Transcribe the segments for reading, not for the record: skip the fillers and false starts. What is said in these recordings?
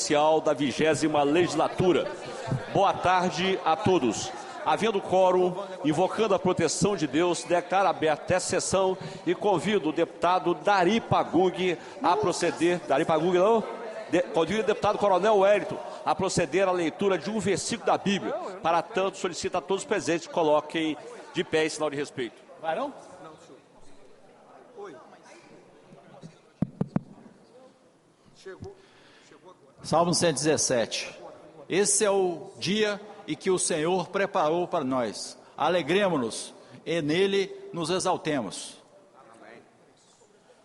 especial da 20ª legislatura. Boa tarde a todos. Havendo quórum, invocando a proteção de Deus, declaro aberta essa sessão e convido o deputado Dari Pagung a proceder. Dari Pagung não? Convido o deputado Coronel Wellington a proceder à leitura de um versículo da Bíblia. Para tanto, solicito a todos os presentes que coloquem de pé em sinal de respeito. Vai não? Salmo 117. Esse é o dia em que o Senhor preparou para nós. Alegremo-nos e nele nos exaltemos.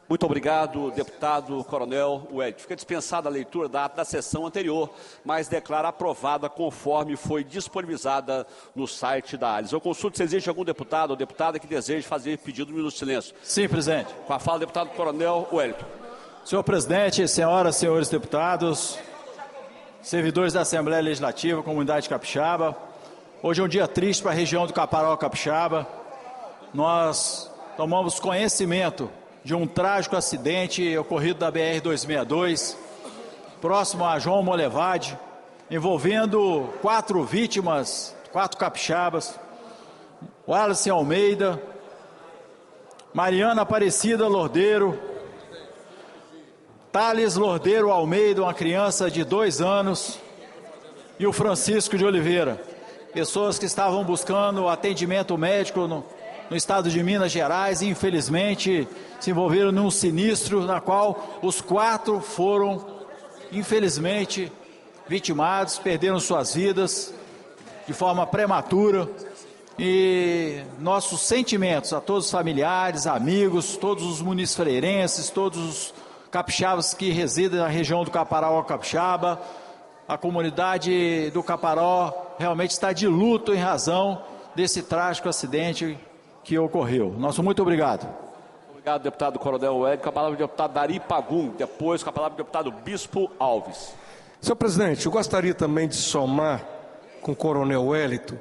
Muito obrigado, deputado Coronel Wellington. Fica dispensada a leitura da ata da sessão anterior, mas declaro aprovada conforme foi disponibilizada no site da ALIS. Eu consulto se existe algum deputado ou deputada que deseje fazer pedido de minuto de silêncio. Sim, presidente. Com a fala, deputado Coronel Wellington. Senhor presidente, senhoras e senhores deputados, servidores da Assembleia Legislativa, comunidade capixaba, hoje é um dia triste para a região do Caparaó Capixaba. Nós tomamos conhecimento de um trágico acidente ocorrido na BR-262, próximo a João Molevade, envolvendo 4 vítimas, 4 capixabas: Wallace Almeida, Mariana Aparecida Lordeiro, Thales Lordeiro Almeida, uma criança de 2 anos, e o Francisco de Oliveira, pessoas que estavam buscando atendimento médico no estado de Minas Gerais e infelizmente se envolveram num sinistro na qual os 4 foram infelizmente vitimados, perderam suas vidas de forma prematura. E nossos sentimentos a todos os familiares, amigos, todos os municifreirenses, todos os capixabas que residem na região do Caparaó Capixaba. A comunidade do Caparaó realmente está de luto em razão desse trágico acidente que ocorreu. Nosso muito obrigado. Obrigado, deputado Coronel Wellington. Com a palavra o deputado Dari Pagung. Depois, com a palavra o deputado Bispo Alves. Senhor presidente, eu gostaria também de somar com o Coronel Wellington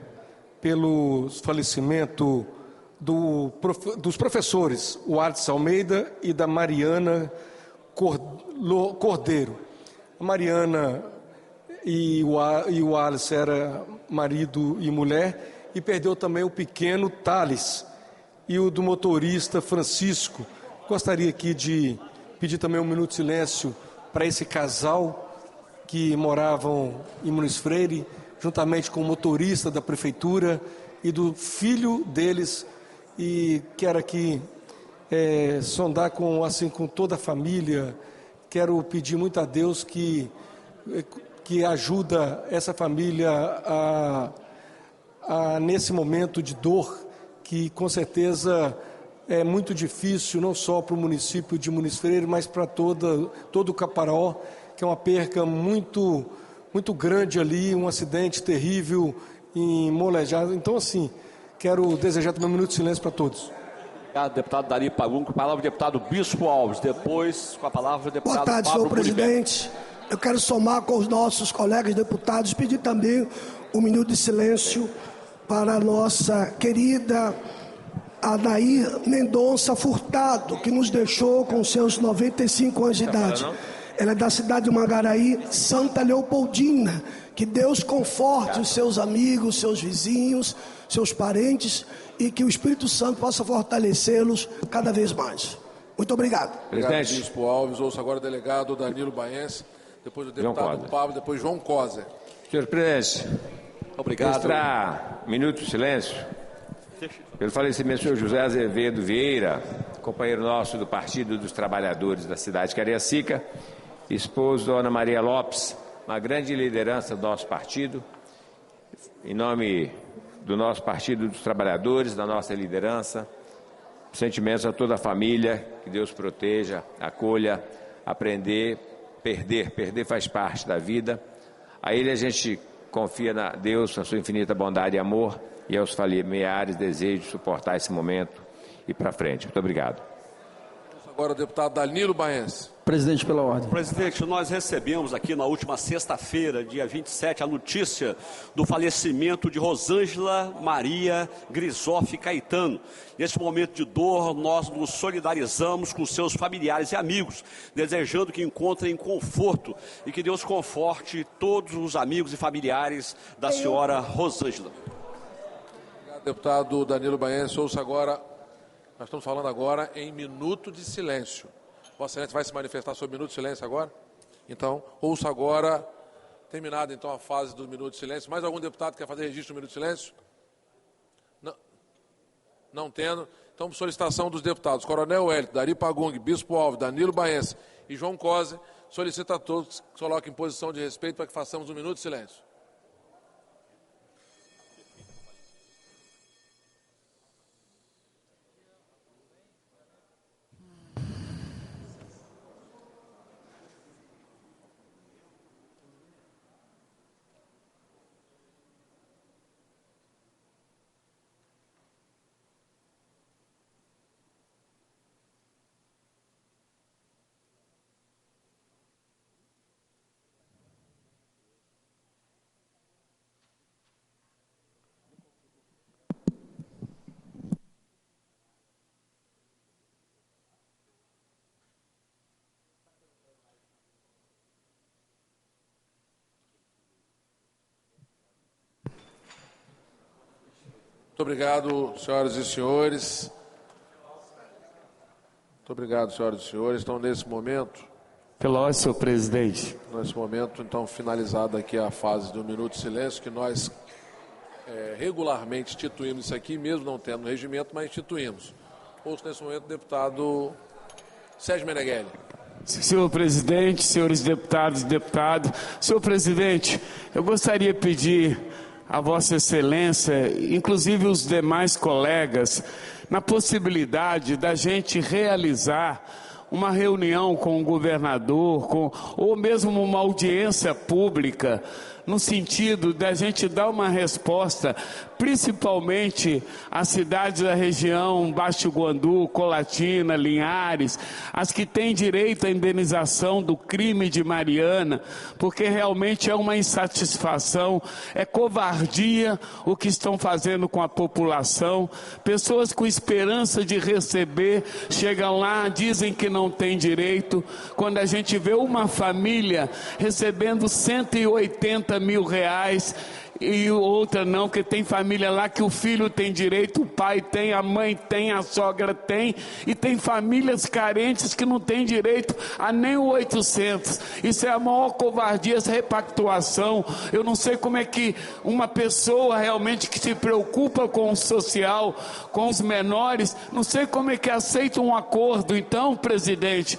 pelo falecimento dos professores Wallace Almeida e da Mariana Cordeiro. A Mariana e o Wallace era marido e mulher, e perdeu também o pequeno Thales e o do motorista Francisco. Gostaria aqui de pedir também um minuto de silêncio para esse casal que moravam em Muniz Freire, juntamente com o motorista da prefeitura e do filho deles, e quero aqui sondar com toda a família. Quero pedir muito a Deus que ajuda essa família nesse momento de dor, que com certeza é muito difícil, não só para o município de Muniz Freire, mas para todo o Caparaó, que é uma perca muito, muito grande ali, um acidente terrível em Molejado. Então, assim, quero desejar também um minuto de silêncio para todos. Obrigado, deputado Dari Pagung. Com a palavra o deputado Bispo Alves. Depois, com a palavra o deputado Boa tarde, Pablo senhor presidente. Eu quero somar com os nossos colegas deputados, pedir também um minuto de silêncio para a nossa querida Adair Mendonça Furtado, que nos deixou com seus 95 anos de idade. Ela é da cidade de Magaraí, Santa Leopoldina. Que Deus conforte os seus amigos, seus vizinhos, seus parentes, e que o Espírito Santo possa fortalecê-los cada vez mais. Muito obrigado. Presidente. Bispo Alves, ouço agora o delegado Danilo Baense, depois o deputado Pablo, depois João Coser. Senhor presidente, obrigado. Registrar minuto de silêncio pelo falecimento do senhor José Azevedo Vieira, companheiro nosso do Partido dos Trabalhadores da cidade de Cariacica, esposo da Ana Maria Lopes, uma grande liderança do nosso partido. Em nome do nosso Partido dos Trabalhadores, da nossa liderança, sentimentos a toda a família, que Deus proteja, acolha. Aprender, perder faz parte da vida. A Ele a gente confia na Deus, na sua infinita bondade e amor, e aos familiares desejo suportar esse momento e para frente. Muito obrigado. Agora o deputado Danilo Baense. Presidente, pela ordem. Presidente, nós recebemos aqui na última sexta-feira, dia 27, a notícia do falecimento de Rosângela Maria Grisoff Caetano. Nesse momento de dor, nós nos solidarizamos com seus familiares e amigos, desejando que encontrem conforto e que Deus conforte todos os amigos e familiares da senhora Rosângela. Obrigado, deputado Danilo Baense. Ouça agora, nós estamos falando agora em minuto de silêncio. Vossa Excelência vai se manifestar sobre minuto de silêncio agora? Então, ouça agora, terminada então a fase do minuto de silêncio. Mais algum deputado quer fazer registro do minuto de silêncio? Não tendo. Então, solicitação dos deputados Coronel Wellington, Dari Pagung, Bispo Alves, Danilo Baense e João Cose, solicita a todos que se coloquem em posição de respeito para que façamos um minuto de silêncio. Muito obrigado, senhoras e senhores. Muito obrigado, senhoras e senhores. Então, nesse momento... Pela ordem, senhor presidente. Nesse momento, então, finalizada aqui a fase do minuto de silêncio, que nós regularmente instituímos isso aqui, mesmo não tendo regimento, mas instituímos. Ouço nesse momento o deputado Sérgio Meneghelli. Senhor presidente, senhores deputados e deputadas, senhor presidente, eu gostaria de pedir a Vossa Excelência, inclusive os demais colegas, na possibilidade da gente realizar uma reunião com o governador, ou mesmo uma audiência pública, no sentido da gente dar uma resposta, principalmente às cidades da região, Baixo Guandu, Colatina, Linhares, as que têm direito à indenização do crime de Mariana, porque realmente é uma insatisfação, é covardia o que estão fazendo com a população. Pessoas com esperança de receber, chegam lá, dizem que não tem direito. Quando a gente vê uma família recebendo 180 mil reais e outra não, que tem família lá que o filho tem direito, o pai tem, a mãe tem, a sogra tem, e tem famílias carentes que não tem direito a nem o 800. Isso é a maior covardia, essa repactuação. Eu não sei como é que uma pessoa realmente que se preocupa com o social, com os menores, não sei como é que aceita um acordo. Então, presidente,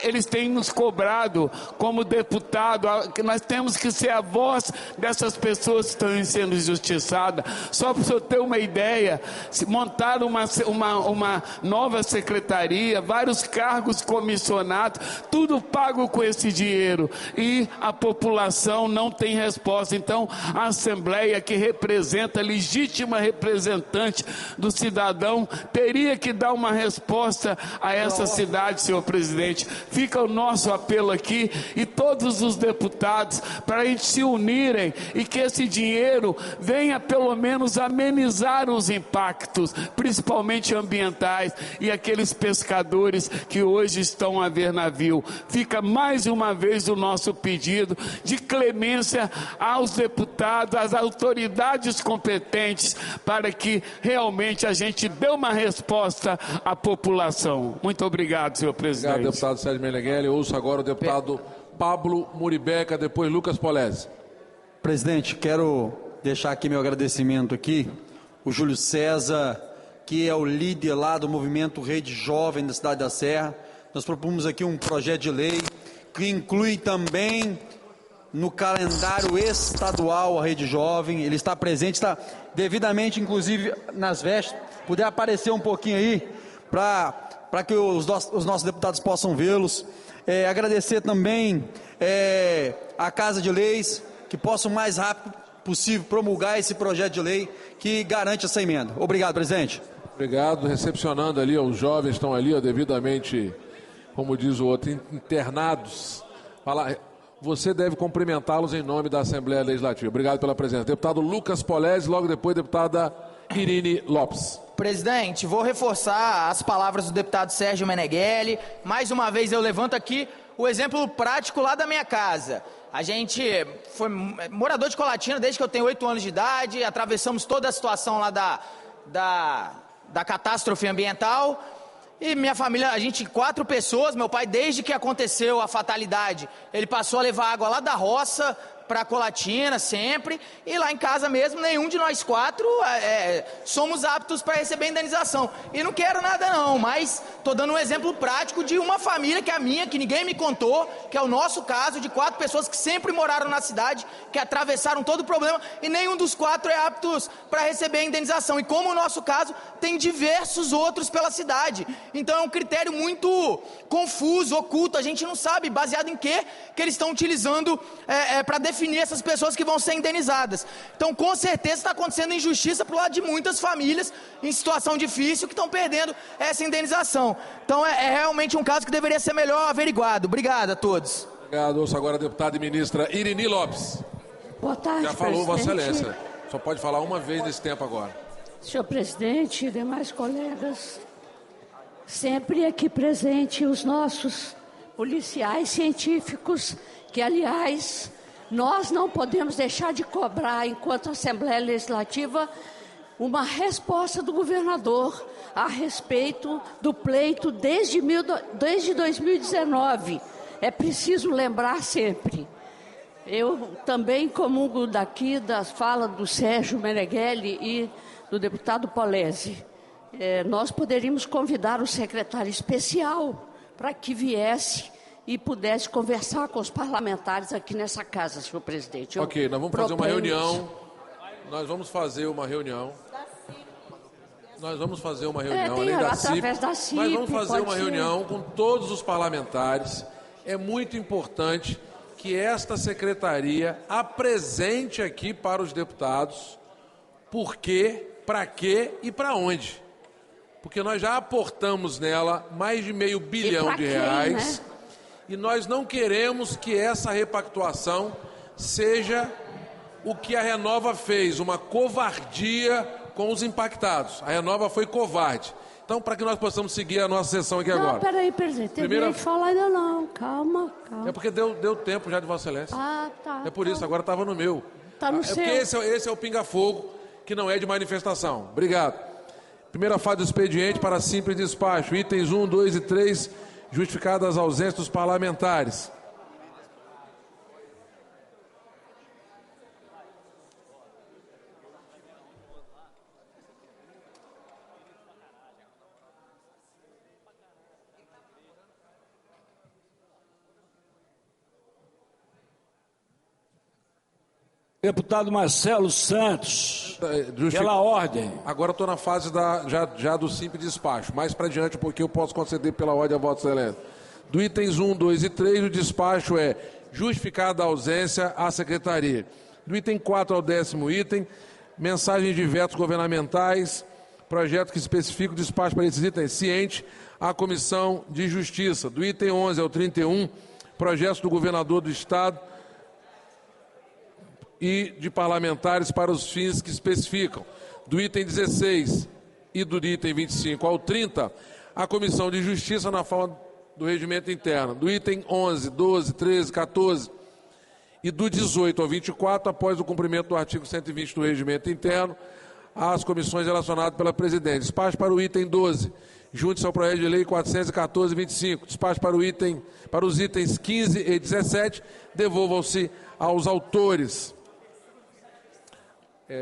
eles têm nos cobrado como deputado, que nós temos que ser a voz dessas pessoas que estão sendo injustiçadas. Só para o senhor ter uma ideia, se montaram uma nova secretaria, vários cargos comissionados, tudo pago com esse dinheiro, e a população não tem resposta. Então, a Assembleia, que representa, a legítima representante do cidadão, teria que dar uma resposta a essa cidade, senhor presidente. Fica o nosso apelo aqui, e todos os deputados, para a gente se unirem, e que esse dinheiro venha pelo menos amenizar os impactos, principalmente ambientais, e aqueles pescadores que hoje estão a ver navio. Fica mais uma vez o nosso pedido de clemência aos deputados, às autoridades competentes, para que realmente a gente dê uma resposta à população. Muito obrigado, senhor presidente. Obrigado, deputado Sérgio Meneghelli. Ouço agora o deputado Pablo Muribeca, depois Lucas Polese. Presidente, quero deixar aqui meu agradecimento aqui, o Júlio César, que é o líder lá do movimento Rede Jovem da Cidade da Serra. Nós propomos aqui um projeto de lei que inclui também no calendário estadual a Rede Jovem. Ele está presente, está devidamente, inclusive, nas vestes. Puder aparecer um pouquinho aí, para que os nossos deputados possam vê-los. Agradecer também a Casa de Leis, que possa o mais rápido possível promulgar esse projeto de lei que garante essa emenda. Obrigado, presidente. Obrigado. Recepcionando ali, os jovens estão ali, devidamente como diz o outro, internados. Você deve cumprimentá-los em nome da Assembleia Legislativa. Obrigado pela presença. Deputado Lucas Polese, logo depois, deputada Irine Lopes. Presidente, vou reforçar as palavras do deputado Sérgio Meneghelli. Mais uma vez eu levanto aqui o exemplo prático lá da minha casa. A gente foi morador de Colatina desde que eu tenho 8 anos de idade, atravessamos toda a situação lá da catástrofe ambiental. E minha família, a gente 4 pessoas, meu pai desde que aconteceu a fatalidade, ele passou a levar água lá da roça para Colatina sempre, e lá em casa mesmo nenhum de nós 4 somos aptos para receber indenização. E não quero nada não, mas estou dando um exemplo prático de uma família que é a minha, que ninguém me contou, que é o nosso caso, de 4 pessoas que sempre moraram na cidade, que atravessaram todo o problema, e nenhum dos 4 é aptos para receber a indenização. E como o nosso caso, tem diversos outros pela cidade. Então é um critério muito confuso, oculto, a gente não sabe baseado em que eles estão utilizando para definir essas pessoas que vão ser indenizadas. Então, com certeza, está acontecendo injustiça para o lado de muitas famílias em situação difícil que estão perdendo essa indenização. Então, é realmente um caso que deveria ser melhor averiguado. Obrigado a todos. Obrigado. Ouço agora a deputada e ministra Irine Lopes. Boa tarde, já falou, presidente. Vossa Excelência. Só pode falar uma vez nesse tempo agora. Senhor presidente e demais colegas, sempre aqui presente os nossos policiais científicos, que, aliás, nós não podemos deixar de cobrar, enquanto Assembleia Legislativa, uma resposta do governador a respeito do pleito desde 2019. É preciso lembrar sempre. Eu também comungo daqui das falas do Sérgio Meneghelli e do deputado Polese. Nós poderíamos convidar o secretário especial para que viesse e pudesse conversar com os parlamentares aqui nessa casa, senhor presidente. Ok, nós vamos fazer uma reunião. Nós vamos fazer uma reunião. Nós vamos fazer uma reunião, além da CIP. Nós vamos fazer uma reunião com todos os parlamentares. É muito importante que esta secretaria apresente aqui para os deputados por quê, para quê e para onde. Porque nós já aportamos nela mais de R$500 bilhão de reais, né? E nós não queremos que essa repactuação seja o que a Renova fez, uma covardia com os impactados. A Renova foi covarde. Então, para que nós possamos seguir a nossa sessão aqui agora. Não, peraí, presidente. Terminei de falar ainda não. Calma. É porque deu tempo já de Vossa Excelência. Ah, tá. É por isso, agora estava no meu. Tá no seu. Porque esse é o pinga-fogo, que não é de manifestação. Obrigado. Primeira fase do expediente para simples despacho. Itens 1, 2 e 3, justificadas as ausências dos parlamentares. Deputado Marcelo Santos, pela ordem. Agora estou na fase já do simples despacho. Mais para diante, porque eu posso conceder pela ordem a Vossa Excelência. Do itens 1, 2 e 3, o despacho é justificada a ausência à Secretaria. Do item 4 ao 10º item, mensagens de vetos governamentais, projeto que especifica o despacho para esses itens, ciente à Comissão de Justiça. Do item 11 ao 31, projetos do governador do Estado e de parlamentares para os fins que especificam. Do item 16 e do item 25 ao 30, a Comissão de Justiça na forma do regimento interno. Do item 11, 12, 13, 14 e do 18 ao 24, após o cumprimento do artigo 120 do regimento interno, às comissões relacionadas pela presidente. Despacho para o item 12, junte-se ao projeto de lei 414/25. Despacho para os itens 15 e 17, devolvam-se aos autores.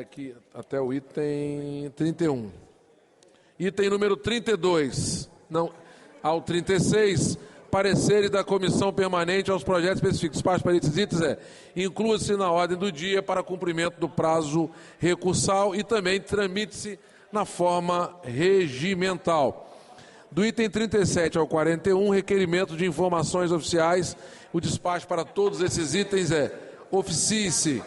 Aqui até o item 31. Item número 32, ao 36, pareceres da comissão permanente aos projetos específicos. Despacho para esses itens inclua-se na ordem do dia para cumprimento do prazo recursal e também tramite-se na forma regimental. Do item 37 ao 41, requerimento de informações oficiais. O despacho para todos esses itens oficie-se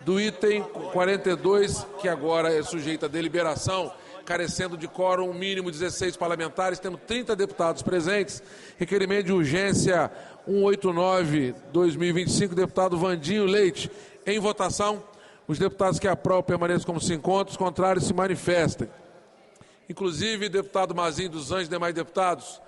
do item 42, que agora é sujeito à deliberação, carecendo de quórum mínimo 16 parlamentares, temos 30 deputados presentes. Requerimento de urgência 189/2025, deputado Vandinho Leite. Em votação, os deputados que aprovam permaneçam como se encontram, os contrários se manifestem. Inclusive, deputado Mazinho dos Anjos e demais deputados,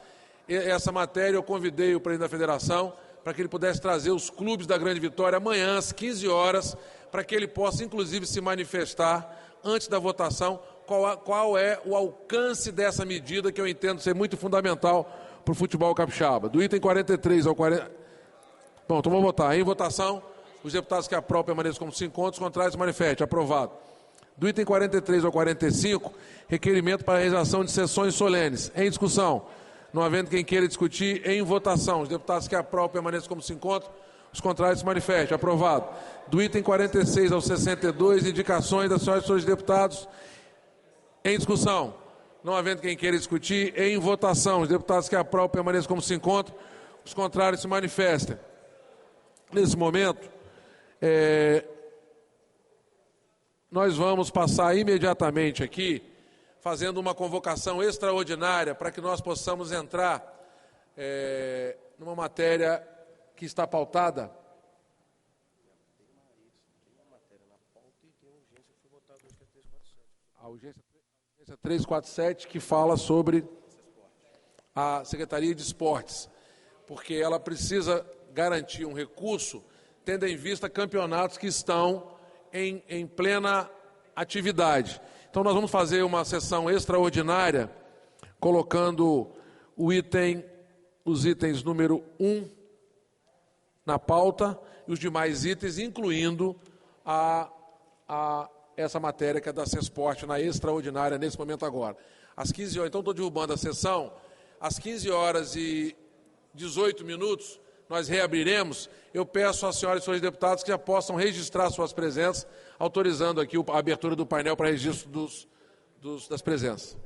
essa matéria eu convidei o presidente da federação para que ele pudesse trazer os clubes da Grande Vitória amanhã às 15 horas, para que ele possa, inclusive, se manifestar antes da votação, qual é o alcance dessa medida que eu entendo ser muito fundamental para o futebol capixaba. Do item 43 ao 40... Bom, então vamos votar. Em votação, os deputados que aprovam permaneçam como se encontram, os contrários se manifestem. Aprovado. Do item 43 ao 45, requerimento para a realização de sessões solenes. Em discussão. Não havendo quem queira discutir, em votação. Os deputados que aprovam permaneçam como se encontram, os contrários se manifestem. Aprovado. Do item 46 ao 62, indicações das senhoras e senhores deputados. Em discussão. Não havendo quem queira discutir, em votação. Os deputados que aprovam permaneçam como se encontram, os contrários se manifestem. Nesse momento, nós vamos passar imediatamente aqui, fazendo uma convocação extraordinária para que nós possamos entrar numa matéria que está pautada. A urgência 347, que fala sobre a Secretaria de Esportes, porque ela precisa garantir um recurso, tendo em vista campeonatos que estão em plena atividade. Então nós vamos fazer uma sessão extraordinária, colocando os itens número 1 na pauta e os demais itens, incluindo essa matéria que é da Cesporte na extraordinária nesse momento agora. Às 15 horas, então estou derrubando a sessão, às 15 horas e 18 minutos, nós reabriremos. Eu peço às senhoras e senhores deputados que já possam registrar suas presenças, autorizando aqui a abertura do painel para registro das presenças.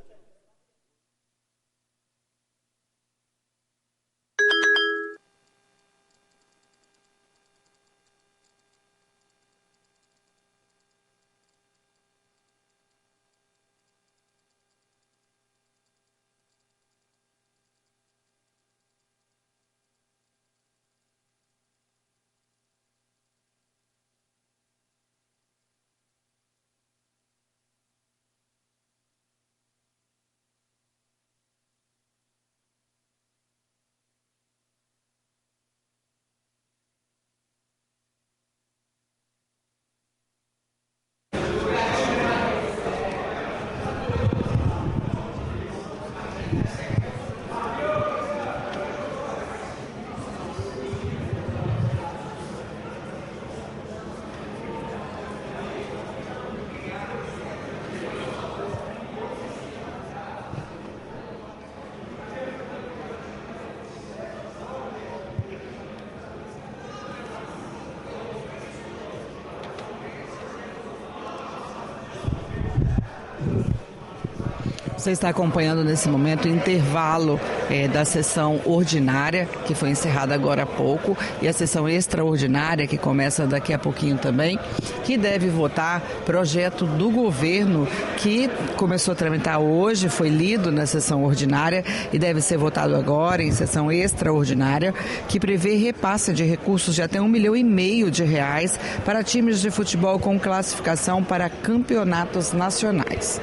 Você está acompanhando nesse momento o intervalo da sessão ordinária, que foi encerrada agora há pouco, e a sessão extraordinária, que começa daqui a pouquinho também, que deve votar projeto do governo que começou a tramitar hoje, foi lido na sessão ordinária e deve ser votado agora em sessão extraordinária, que prevê repasse de recursos de até R$1,5 milhão para times de futebol com classificação para campeonatos nacionais.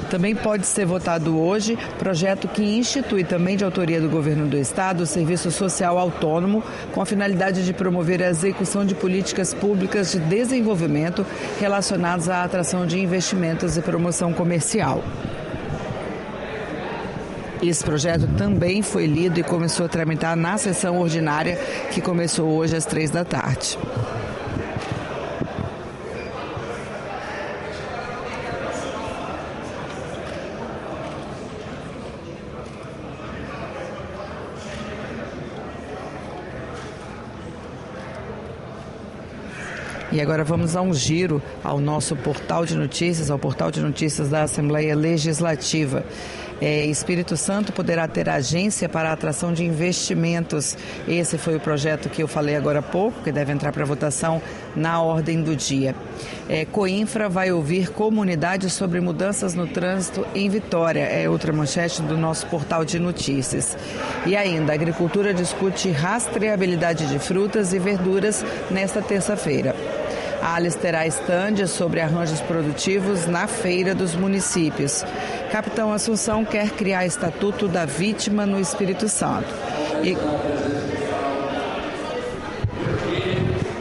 Também pode ser votado hoje projeto que institui, também de autoria do Governo do Estado, o Serviço Social Autônomo, com a finalidade de promover a execução de políticas públicas de desenvolvimento relacionadas à atração de investimentos e promoção comercial. Esse projeto também foi lido e começou a tramitar na sessão ordinária, que começou hoje às 15h. E agora vamos a um giro ao nosso portal de notícias, ao portal de notícias da Assembleia Legislativa. Espírito Santo poderá ter agência para a atração de investimentos. Esse foi o projeto que eu falei agora há pouco, que deve entrar para votação na ordem do dia. Coinfra vai ouvir comunidades sobre mudanças no trânsito em Vitória. É outra manchete do nosso portal de notícias. E ainda, a agricultura discute rastreabilidade de frutas e verduras nesta terça-feira. A Alice terá estande sobre arranjos produtivos na Feira dos Municípios. Capitão Assunção quer criar Estatuto da Vítima no Espírito Santo.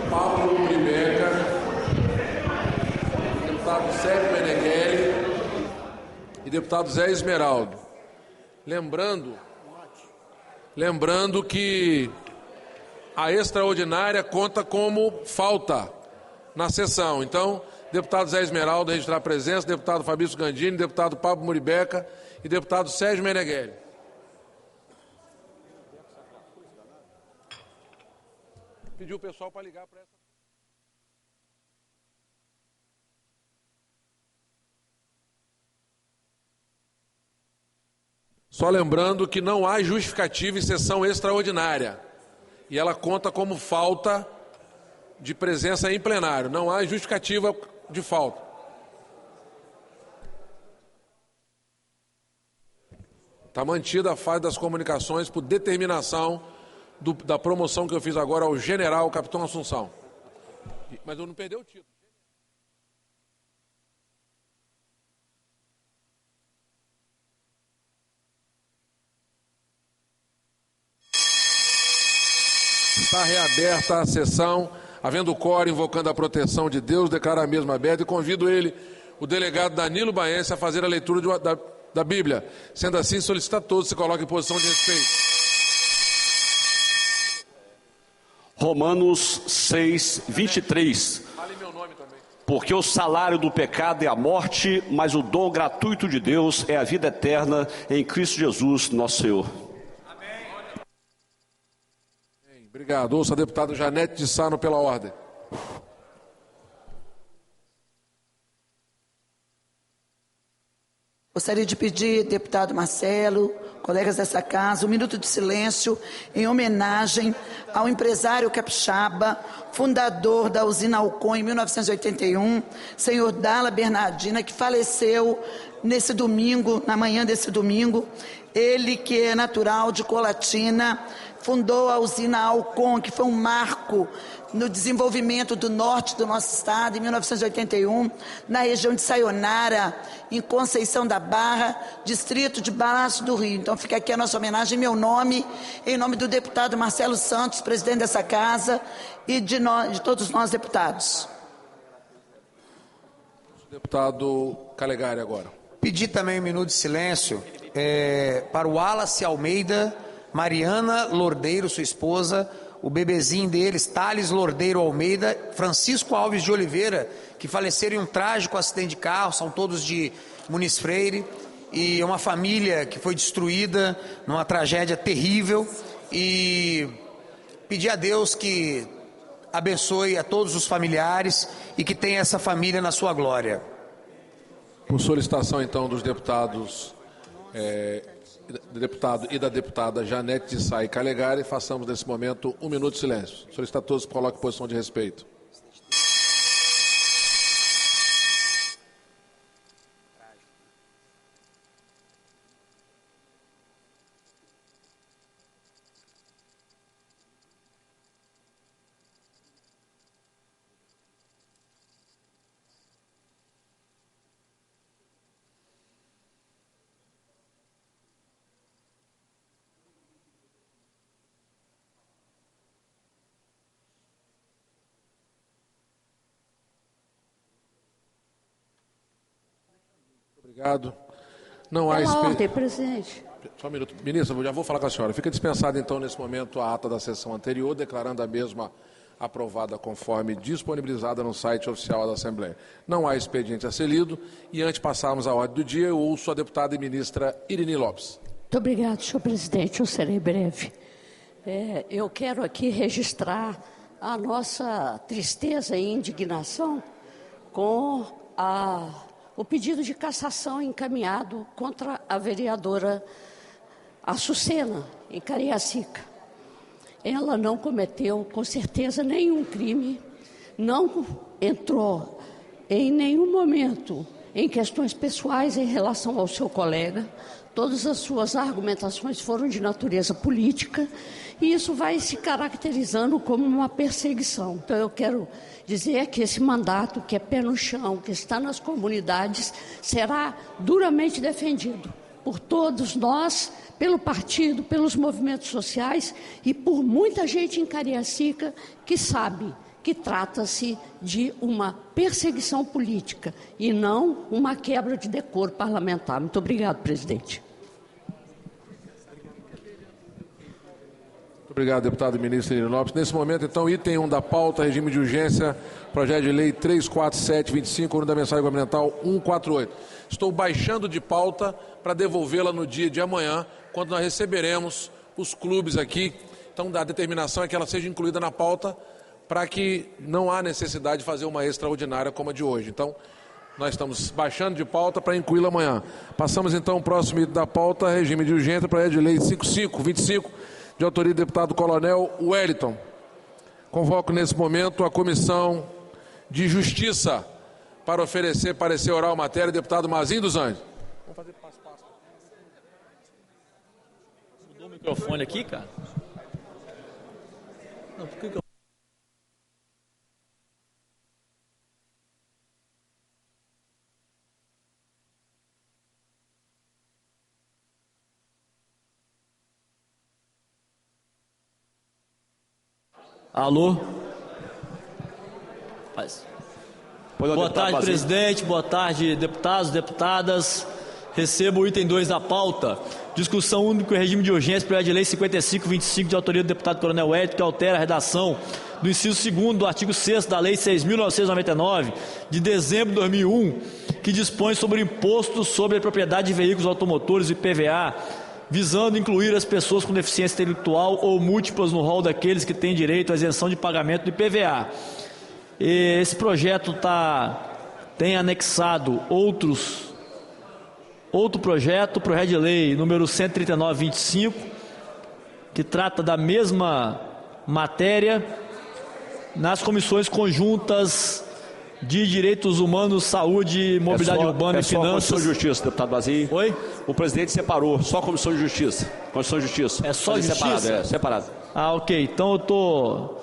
Pablo Muribeca, deputado Sérgio Meneghelli e deputado Zé Esmeraldo. Lembrando que a extraordinária conta como falta na sessão. Então, deputado Zé Esmeraldo registrar a presença, deputado Fabrício Gandini, deputado Pablo Muribeca e deputado Sérgio Meneghelli. Pediu o pessoal para ligar para essa. Só lembrando que não há justificativa em sessão extraordinária. E ela conta como falta de presença em plenário. Não há justificativa de falta. Está mantida a fase das comunicações por determinação da promoção que eu fiz agora ao general Capitão Assunção. Mas eu não perdi o título. Está reaberta a sessão. Havendo quórum, invocando a proteção de Deus, declaro a mesma aberta e convido ele, o delegado Danilo Baense, a fazer a leitura da Bíblia. Sendo assim, solicito a todos que se coloquem em posição de respeito. Romanos 6, 23. Fale meu nome também. Porque o salário do pecado é a morte, mas o dom gratuito de Deus é a vida eterna em Cristo Jesus, nosso Senhor. Obrigado. Ouço a deputada Janete de Sá pela ordem. Gostaria de pedir, deputado Marcelo, colegas dessa casa, um minuto de silêncio em homenagem ao empresário capixaba, fundador da usina Alcon em 1981, senhor Dala Bernardina, que faleceu nesse domingo, na manhã desse domingo. Ele, que é natural de Colatina, fundou a usina Alcon, que foi um marco no desenvolvimento do norte do nosso estado, em 1981, na região de Sayonara, em Conceição da Barra, distrito de Palácio do Rio. Então fica aqui a nossa homenagem em meu nome, em nome do deputado Marcelo Santos, presidente dessa casa, e de todos nós deputados. Deputado Calegari agora. Pedir também um minuto de silêncio para o Wallace Almeida, Mariana Lordeiro, sua esposa, o bebezinho deles, Thales Lordeiro Almeida, Francisco Alves de Oliveira, que faleceram em um trágico acidente de carro, são todos de Muniz Freire, e uma família que foi destruída numa tragédia terrível, e pedir a Deus que abençoe a todos os familiares e que tenha essa família na sua glória. Por solicitação, então, dos deputados, deputado e da deputada Janete de Sá e Calegari, façamos nesse momento um minuto de silêncio. Solicito a todos que coloquem posição de respeito. Obrigado. Não há ordem, presidente. Só um minuto. Ministra, eu já vou falar com a senhora. Fica dispensada, então, nesse momento, a ata da sessão anterior, declarando a mesma aprovada conforme disponibilizada no site oficial da Assembleia. Não há expediente a ser lido. E antes de passarmos à ordem do dia, eu ouço a deputada e ministra Irini Lopes. Muito obrigado, senhor presidente. Eu serei breve. Eu quero aqui registrar a nossa tristeza e indignação com o pedido de cassação encaminhado contra a vereadora Açucena, em Cariacica. Ela não cometeu, com certeza, nenhum crime, não entrou em nenhum momento em questões pessoais em relação ao seu colega. Todas as suas argumentações foram de natureza política e isso vai se caracterizando como uma perseguição. Então eu quero dizer que esse mandato, que é pé no chão, que está nas comunidades, será duramente defendido por todos nós, pelo partido, pelos movimentos sociais e por muita gente em Cariacica que sabe que trata-se de uma perseguição política e não uma quebra de decoro parlamentar. Muito obrigado, presidente. Muito obrigado, deputado ministro Irino Lopes. Nesse momento, então, item 1 da pauta, regime de urgência, projeto de lei 34725, número da mensagem governamental 148. Estou baixando de pauta para devolvê-la no dia de amanhã, quando nós receberemos os clubes aqui. Então, a determinação é que ela seja incluída na pauta para que não há necessidade de fazer uma extraordinária como a de hoje. Então, nós estamos baixando de pauta para incluí-la amanhã. Passamos, então, ao próximo item da pauta, regime de urgência, projeto de lei 5525, de autoria do deputado Coronel Wellington. Convoco, nesse momento, a Comissão de Justiça para oferecer parecer oral à matéria, deputado Mazinho dos Anjos. Vamos fazer passo a passo. Mudou o microfone aqui, cara? Não, por que eu... Alô? Boa tarde, presidente. Boa tarde, deputados, deputadas. Recebo o item 2 da pauta. Discussão única em regime de urgência, projeto de lei 5525, de autoria do deputado Coronel Wellington, que altera a redação do inciso 2º do artigo 6º da lei 6.999, de dezembro de 2001, que dispõe sobre o imposto sobre a propriedade de veículos automotores e IPVA, visando incluir as pessoas com deficiência intelectual ou múltiplas no rol daqueles que têm direito à isenção de pagamento do IPVA. Esse projeto tem anexado outro projeto, projeto de lei número 13925, que trata da mesma matéria, nas comissões conjuntas de Direitos Humanos, Saúde, Mobilidade Urbana e Finanças. Comissão de Justiça, deputado Mazinho. Oi? O presidente separou, só a Comissão de Justiça. Comissão de Justiça. É só Justiça? Separado. Ah, ok. Então eu tô...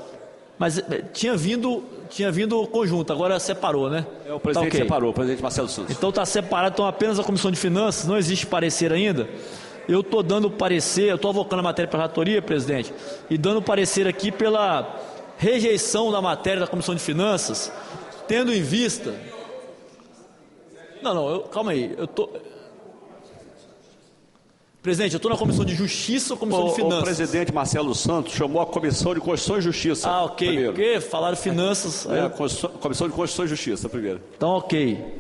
Mas tinha vindo conjunto, agora separou, né? O presidente okay. separou, o presidente Marcelo Santos. Então está separado, então apenas a Comissão de Finanças, não existe parecer ainda. Eu estou dando parecer, eu estou avocando a matéria para a relatoria, presidente, e dando parecer aqui pela rejeição da matéria da Comissão de Finanças, tendo em vista... Calma aí, Presidente, eu estou na Comissão de Justiça ou Comissão de Finanças? O presidente Marcelo Santos chamou a Comissão de Constituição e Justiça. Ah, ok. Primeiro. Porque falaram finanças... Comissão de Constituição e Justiça, primeiro. Então, ok.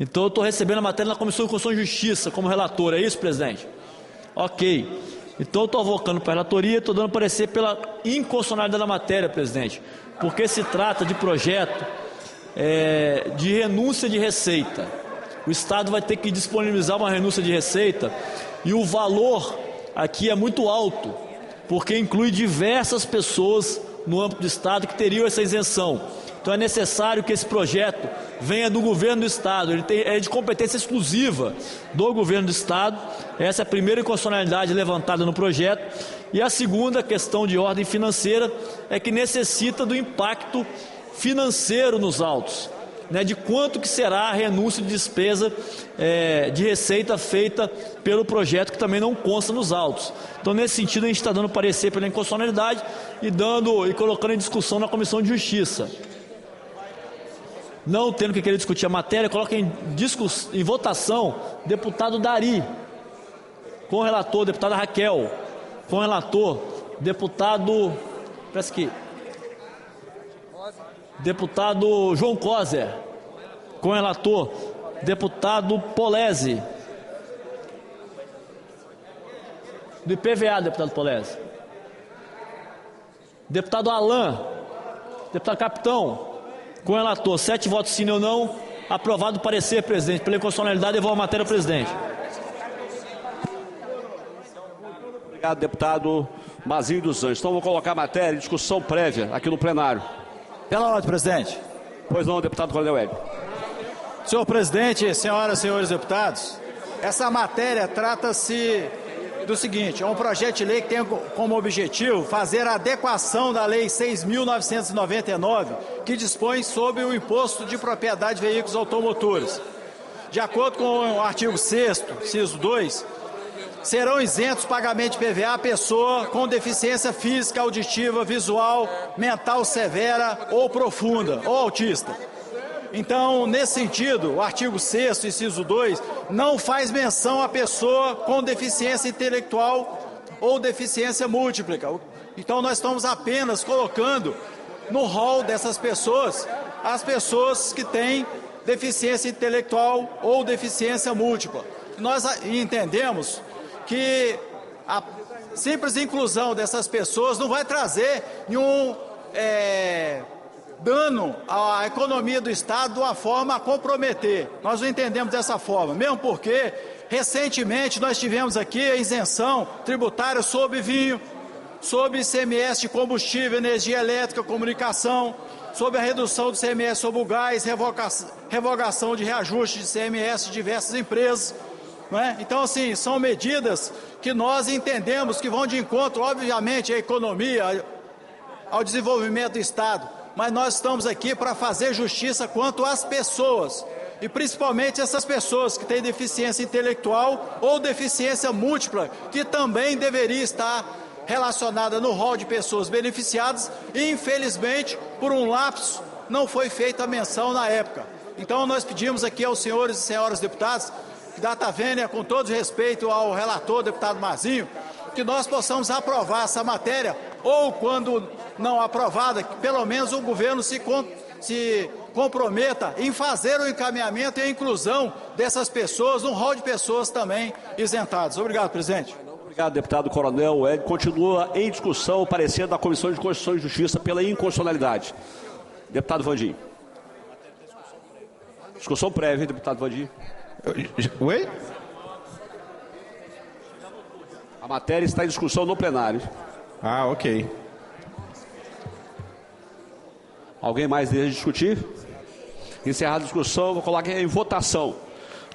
Então, eu estou recebendo a matéria na Comissão de Constituição e Justiça como relator, é isso, presidente? Ok. Então, eu estou avocando para a relatoria, estou dando parecer pela inconstitucionalidade da matéria, presidente. Porque se trata de projeto de renúncia de receita. O Estado vai ter que disponibilizar uma renúncia de receita e o valor aqui é muito alto, porque inclui diversas pessoas no âmbito do Estado que teriam essa isenção. Então é necessário que esse projeto venha do governo do Estado, ele é de competência exclusiva do governo do Estado. Essa é a primeira inconstitucionalidade levantada no projeto. E a segunda questão de ordem financeira é que necessita do impacto financeiro nos autos, né, de quanto que será a renúncia de despesa de receita feita pelo projeto, que também não consta nos autos. Então, nesse sentido, a gente está dando parecer pela inconstitucionalidade e colocando em discussão na Comissão de Justiça. Não tendo que querer discutir a matéria, coloca em votação deputado Dari, com o relator, deputada Raquel, com o relator, deputado João Coser, com o relator, deputado Polese, do IPVA, deputado Polese, deputado Alain, deputado Capitão, com o relator, 7 votos sim ou não, Aprovado o parecer, presidente. Pela inconstitucionalidade, devolvo a matéria ao presidente. Obrigado, deputado Mazinho dos Anjos. Então, vou colocar a matéria em discussão prévia aqui no plenário. Pela ordem, presidente. Pois não, deputado Coronel Hélio. Senhor presidente, senhoras e senhores deputados, essa matéria trata-se do seguinte: é um projeto de lei que tem como objetivo fazer a adequação da Lei 6.999, que dispõe sobre o imposto de propriedade de veículos automotores. De acordo com o artigo 6º, inciso 2, serão isentos do pagamento de PVA a pessoa com deficiência física, auditiva, visual, mental severa ou profunda, ou autista. Então, nesse sentido, o artigo 6º, inciso 2, não faz menção à pessoa com deficiência intelectual ou deficiência múltipla. Então, nós estamos apenas colocando no rol dessas pessoas as pessoas que têm deficiência intelectual ou deficiência múltipla. Nós entendemos que a simples inclusão dessas pessoas não vai trazer nenhum dano à economia do Estado de uma forma a comprometer. Nós não entendemos dessa forma, mesmo porque recentemente nós tivemos aqui a isenção tributária sobre vinho, sobre ICMS de combustível, energia elétrica, comunicação, sobre a redução do ICMS sobre o gás, revogação de reajuste de ICMS de diversas empresas. Então, assim, são medidas que nós entendemos que vão de encontro, obviamente, à economia, ao desenvolvimento do Estado, mas nós estamos aqui para fazer justiça quanto às pessoas, e principalmente essas pessoas que têm deficiência intelectual ou deficiência múltipla, que também deveria estar relacionada no rol de pessoas beneficiadas, e infelizmente, por um lapso, não foi feita a menção na época. Então, nós pedimos aqui aos senhores e senhoras deputados, data vênia, com todo respeito ao relator, deputado Mazinho, que nós possamos aprovar essa matéria, ou quando não aprovada, que pelo menos o governo se comprometa em fazer o encaminhamento e a inclusão dessas pessoas, um rol de pessoas também isentadas. Obrigado, presidente. Obrigado, deputado Coronel Hélio. Continua em discussão o parecer da Comissão de Constituição e Justiça pela inconstitucionalidade. Deputado Vandim. Discussão prévia, deputado Vandim. Oi? A matéria está em discussão no plenário. Ah, ok. Alguém mais deseja discutir? Encerrada a discussão, vou colocar em votação.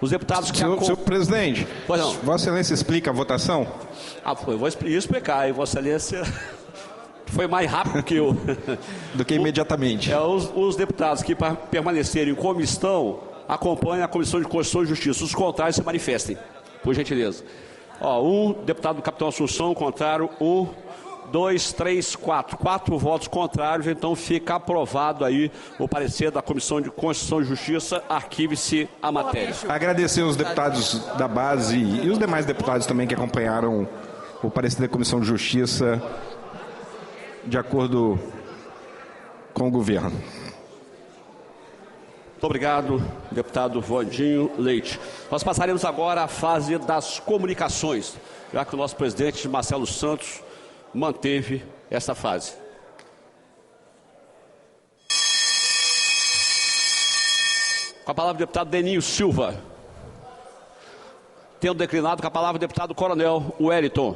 Os deputados que... Senhor presidente, pois não. Vossa Excelência explica a votação? Eu vou explicar, e Vossa Excelência foi mais rápido que eu. Do que imediatamente. Os deputados que permanecerem em comissão acompanhem a Comissão de Constituição e Justiça. Os contrários se manifestem, por gentileza. Um deputado do Capitão Assunção, contrário, 1, 2, 3, 4. 4 votos contrários, então fica aprovado aí o parecer da Comissão de Constituição e Justiça. Arquive-se a matéria. Agradecer os deputados da base e os demais deputados também que acompanharam o parecer da Comissão de Justiça de acordo com o governo. Muito obrigado, deputado Vandinho Leite. Nós passaremos agora à fase das comunicações, já que o nosso presidente Marcelo Santos manteve essa fase. Com a palavra o deputado Deninho Silva. Tendo declinado, com a palavra o deputado Coronel Wellington.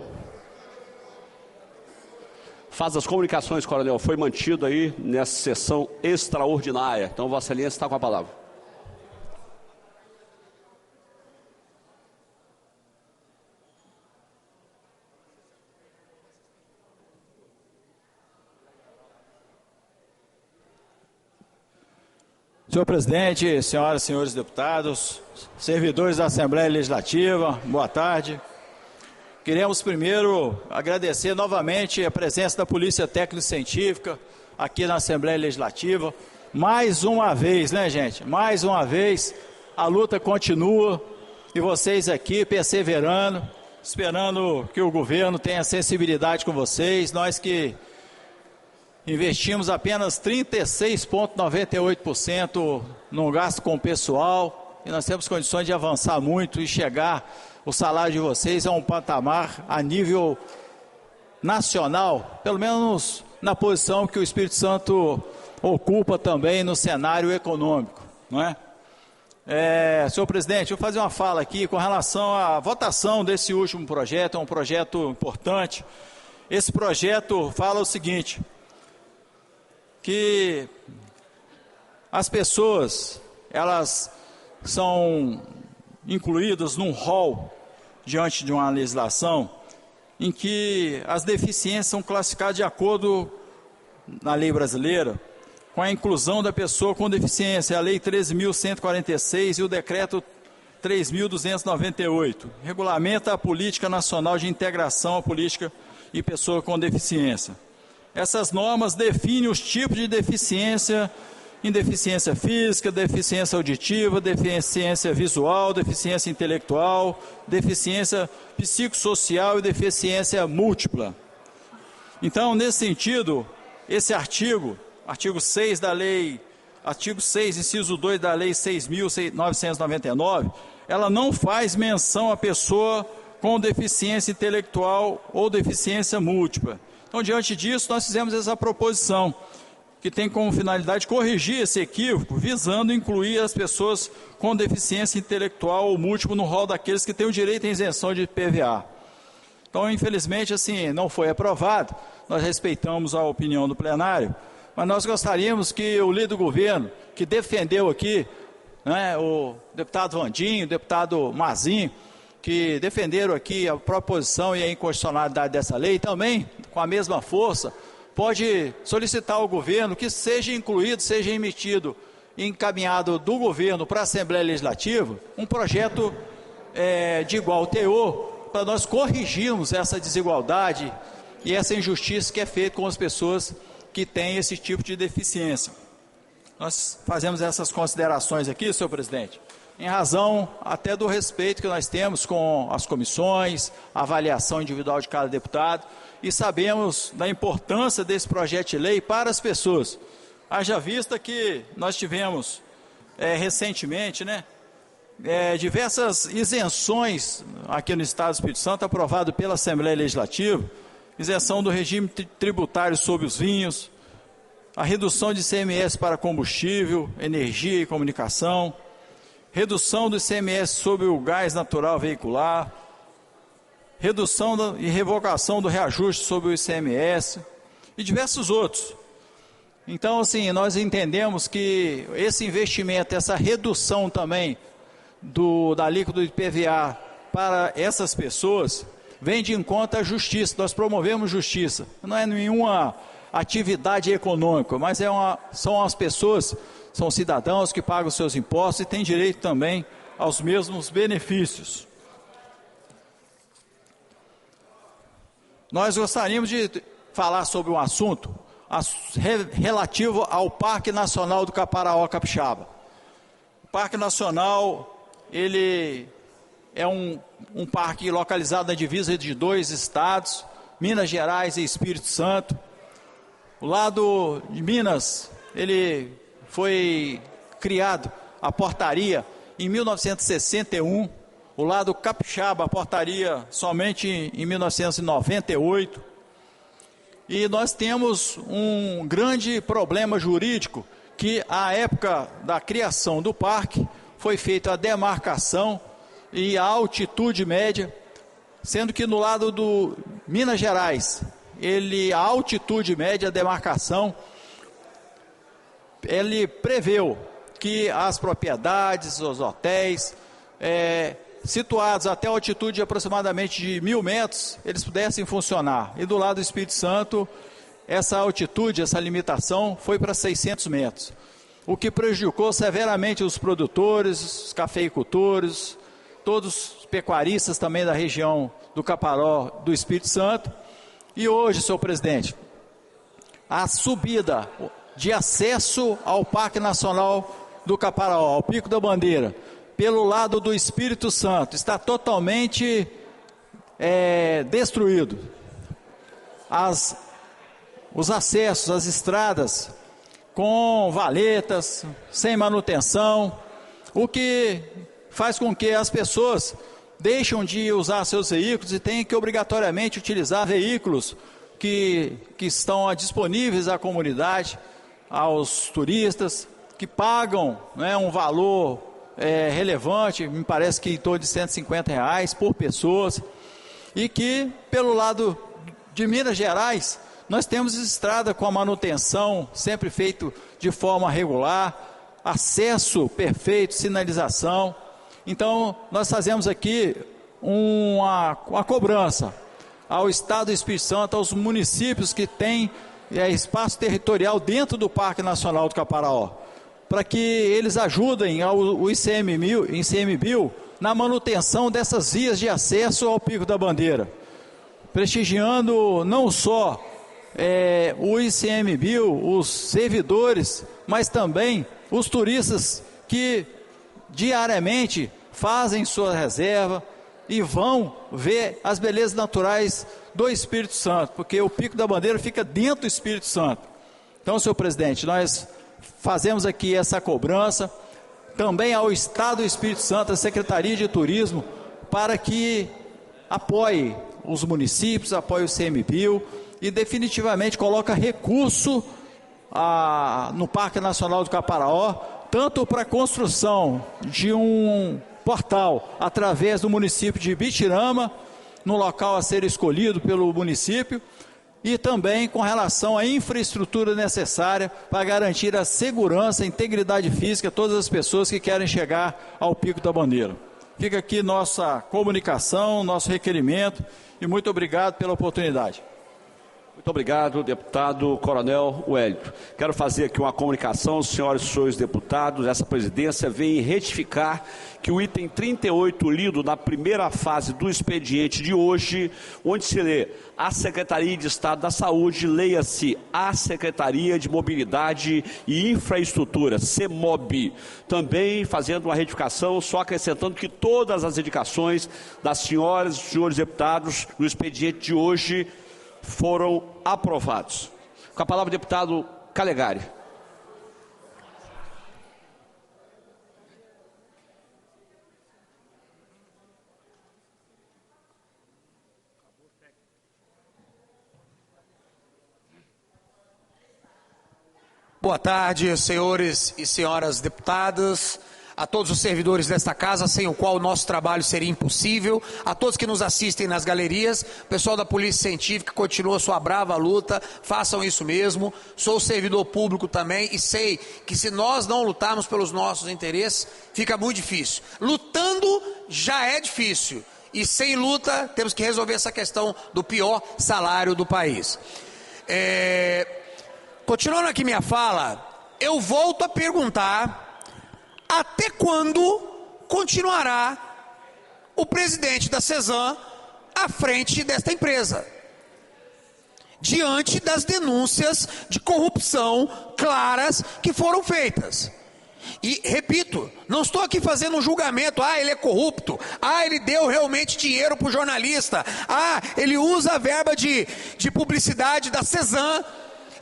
Faz as comunicações, Coronel, foi mantido aí nessa sessão extraordinária. Então, Vossa Excelência está com a palavra. Senhor presidente, senhoras e senhores deputados, servidores da Assembleia Legislativa, boa tarde. Queremos primeiro agradecer novamente a presença da Polícia Técnico-Científica aqui na Assembleia Legislativa. Mais uma vez, né, gente? Mais uma vez, a luta continua e vocês aqui perseverando, esperando que o governo tenha sensibilidade com vocês. Nós que investimos apenas 36,98% no gasto com o pessoal e nós temos condições de avançar muito e chegar o salário de vocês a um patamar a nível nacional, pelo menos na posição que o Espírito Santo ocupa também no cenário econômico, não é? Senhor presidente, eu vou fazer uma fala aqui com relação à votação desse último projeto, é um projeto importante. Esse projeto fala o seguinte, que as pessoas, elas são incluídas num rol diante de uma legislação em que as deficiências são classificadas de acordo na lei brasileira com a inclusão da pessoa com deficiência, a lei 13.146 e o decreto 3.298, regulamenta a política nacional de integração à política e pessoa com deficiência. Essas normas definem os tipos de deficiência, em deficiência física, deficiência auditiva, deficiência visual, deficiência intelectual, deficiência psicossocial e deficiência múltipla. Então, nesse sentido, esse artigo 6 da lei, artigo 6, inciso 2 da lei 6.999, ela não faz menção à pessoa com deficiência intelectual ou deficiência múltipla. Então, diante disso, nós fizemos essa proposição, que tem como finalidade corrigir esse equívoco, visando incluir as pessoas com deficiência intelectual ou múltipla no rol daqueles que têm o direito à isenção de PVA. Então, infelizmente, assim, não foi aprovado, nós respeitamos a opinião do plenário, mas nós gostaríamos que o líder do governo, que defendeu aqui, né, o deputado Vandinho, o deputado Mazinho, que defenderam aqui a proposição e a inconstitucionalidade dessa lei, também, com a mesma força, pode solicitar ao governo que seja incluído, seja emitido, encaminhado do governo para a Assembleia Legislativa, um projeto de igual teor, para nós corrigirmos essa desigualdade e essa injustiça que é feita com as pessoas que têm esse tipo de deficiência. Nós fazemos essas considerações aqui, senhor presidente, em razão até do respeito que nós temos com as comissões, a avaliação individual de cada deputado, e sabemos da importância desse projeto de lei para as pessoas. Haja vista que nós tivemos recentemente, né, diversas isenções aqui no Estado do Espírito Santo, aprovado pela Assembleia Legislativa, isenção do regime tributário sobre os vinhos, a redução de ICMS para combustível, energia e comunicação, redução do ICMS sobre o gás natural veicular, redução e revogação do reajuste sobre o ICMS e diversos outros. Então, assim, nós entendemos que esse investimento, essa redução também da alíquota do IPVA para essas pessoas, vem de encontro à justiça. Nós promovemos justiça. Não é nenhuma atividade econômica, mas são as pessoas, são cidadãos que pagam seus impostos e têm direito também aos mesmos benefícios. Nós gostaríamos de falar sobre um assunto relativo ao Parque Nacional do Caparaó Capixaba. O Parque Nacional, ele é um parque localizado na divisa de 2 estados, Minas Gerais e Espírito Santo. O lado de Minas, ele foi criado a portaria em 1961, o lado capixaba, a portaria somente em 1998. E nós temos um grande problema jurídico, que à época da criação do parque, foi feita a demarcação e a altitude média, sendo que no lado do Minas Gerais, a altitude média, a demarcação, ele preveu que as propriedades, os hotéis, situados até a altitude de aproximadamente de 1.000 metros, eles pudessem funcionar. E do lado do Espírito Santo, essa altitude, essa limitação foi para 600 metros, o que prejudicou severamente os produtores, os cafeicultores, todos os pecuaristas também da região do Caparaó do Espírito Santo. E hoje, senhor presidente, a subida de acesso ao Parque Nacional do Caparaó, ao Pico da Bandeira, pelo lado do Espírito Santo, está totalmente destruído. Os acessos, as estradas, com valetas, sem manutenção, o que faz com que as pessoas deixem de usar seus veículos e tenham que obrigatoriamente utilizar veículos que estão disponíveis à comunidade, aos turistas, que pagam, né, um valor relevante, me parece que em torno de R$150 por pessoa, e que pelo lado de Minas Gerais nós temos estrada com a manutenção sempre feito de forma regular, acesso perfeito, sinalização. Então nós fazemos aqui uma cobrança ao Estado do Espírito Santo, aos municípios que têm espaço territorial dentro do Parque Nacional do Caparaó, para que eles ajudem o ICMBio na manutenção dessas vias de acesso ao Pico da Bandeira, prestigiando não só o ICMBio, os servidores, mas também os turistas que diariamente fazem sua reserva e vão ver as belezas naturais do Espírito Santo, porque o Pico da Bandeira fica dentro do Espírito Santo. Então, senhor presidente, nós fazemos aqui essa cobrança também ao Estado do Espírito Santo, à Secretaria de Turismo, para que apoie os municípios, apoie o ICMBio e definitivamente coloca recurso no Parque Nacional do Caparaó, tanto para a construção de um portal através do município de Bitirama, no local a ser escolhido pelo município, e também com relação à infraestrutura necessária para garantir a segurança e integridade física de todas as pessoas que querem chegar ao Pico da Bandeira. Fica aqui nossa comunicação, nosso requerimento, e muito obrigado pela oportunidade. Muito obrigado, deputado Coronel Wellington. Quero fazer aqui uma comunicação, senhoras e senhores deputados. Essa presidência vem retificar que o item 38, lido na primeira fase do expediente de hoje, onde se lê a Secretaria de Estado da Saúde, leia-se a Secretaria de Mobilidade e Infraestrutura, CEMOB. Também fazendo uma retificação, só acrescentando que todas as indicações das senhoras e senhores deputados no expediente de hoje foram aprovados. Com a palavra o deputado Calegari. Boa tarde, senhores e senhoras deputadas, a todos os servidores desta casa, sem o qual o nosso trabalho seria impossível, a todos que nos assistem nas galerias, pessoal da Polícia Científica, continua sua brava luta, façam isso mesmo. Sou servidor público também e sei que se nós não lutarmos pelos nossos interesses, fica muito difícil. Lutando já é difícil e sem luta temos que resolver essa questão do pior salário do país. Continuando aqui minha fala, eu volto a perguntar: até quando continuará o presidente da CESAM à frente desta empresa? Diante das denúncias de corrupção claras que foram feitas. E, repito, não estou aqui fazendo um julgamento, ele é corrupto, ele deu realmente dinheiro para o jornalista, ele usa a verba de publicidade da CESAM,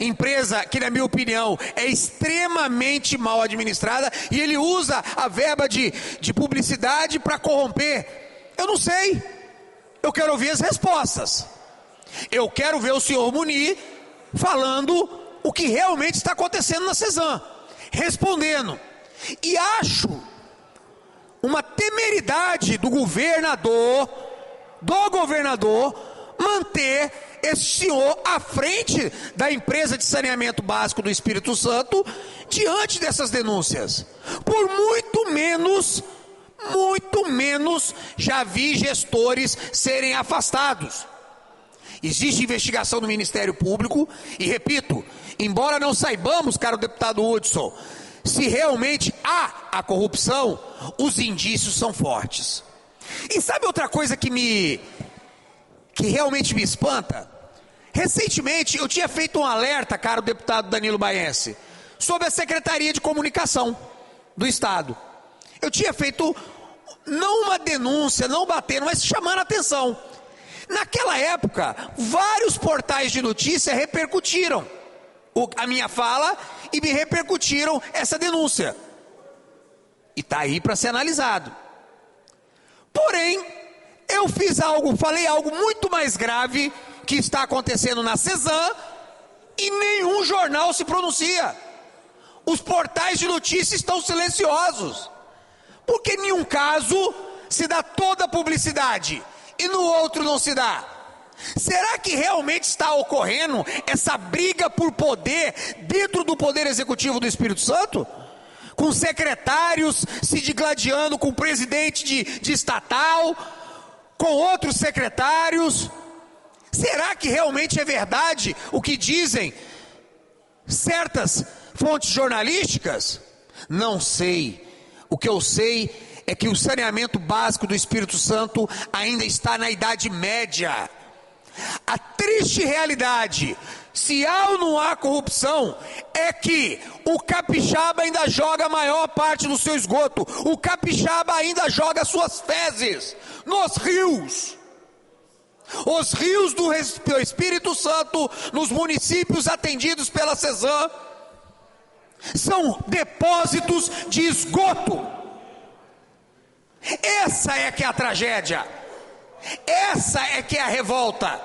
empresa que, na minha opinião, é extremamente mal administrada, e ele usa a verba de publicidade para corromper. Eu não sei. Eu quero ouvir as respostas. Eu quero ver o senhor Munir falando o que realmente está acontecendo na CESAM, respondendo. E acho uma temeridade do governador manter esse senhor à frente da empresa de saneamento básico do Espírito Santo diante dessas denúncias. Por muito menos já vi gestores serem afastados. Existe investigação do Ministério Público e, repito, embora não saibamos, caro deputado Hudson, se realmente há a corrupção, os indícios são fortes. E sabe outra coisa que realmente me espanta? Recentemente eu tinha feito um alerta, caro deputado Danilo Baense, sobre a Secretaria de Comunicação do Estado. Eu tinha feito não uma denúncia, não batendo, mas chamando a atenção. Naquela época, vários portais de notícia repercutiram a minha fala e me repercutiram essa denúncia. E está aí para ser analisado. Porém, eu falei algo muito mais grave que está acontecendo na CESAM e nenhum jornal se pronuncia. Os portais de notícia estão silenciosos. Por que em nenhum caso se dá toda a publicidade e no outro não se dá? Será que realmente está ocorrendo essa briga por poder dentro do Poder Executivo do Espírito Santo? Com secretários se digladiando com o presidente de estatal, com outros secretários? Será que realmente é verdade o que dizem certas fontes jornalísticas? Não sei. O que eu sei é que o saneamento básico do Espírito Santo ainda está na Idade Média. A triste realidade, se há ou não há corrupção, é que o capixaba ainda joga a maior parte do seu esgoto, o capixaba ainda joga suas fezes nos rios. Os rios do Espírito Santo, nos municípios atendidos pela CESAM, são depósitos de esgoto. Essa é que é a tragédia. Essa é que é a revolta.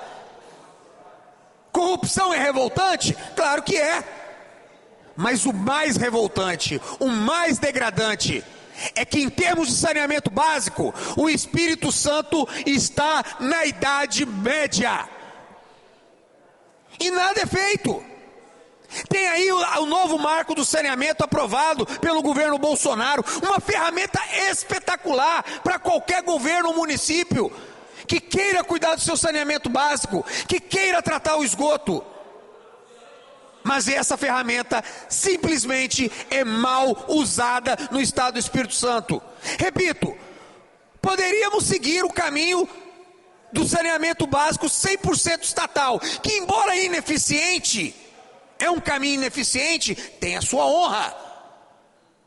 Corrupção é revoltante? Claro que é. Mas o mais revoltante, o mais degradante, é que em termos de saneamento básico, o Espírito Santo está na Idade Média. E nada é feito. Tem aí o novo marco do saneamento aprovado pelo governo Bolsonaro, uma ferramenta espetacular para qualquer governo ou município que queira cuidar do seu saneamento básico, que queira tratar o esgoto. Mas essa ferramenta simplesmente é mal usada no estado do Espírito Santo. Repito, poderíamos seguir o caminho do saneamento básico 100% estatal, que embora ineficiente, é um caminho ineficiente, tem a sua honra.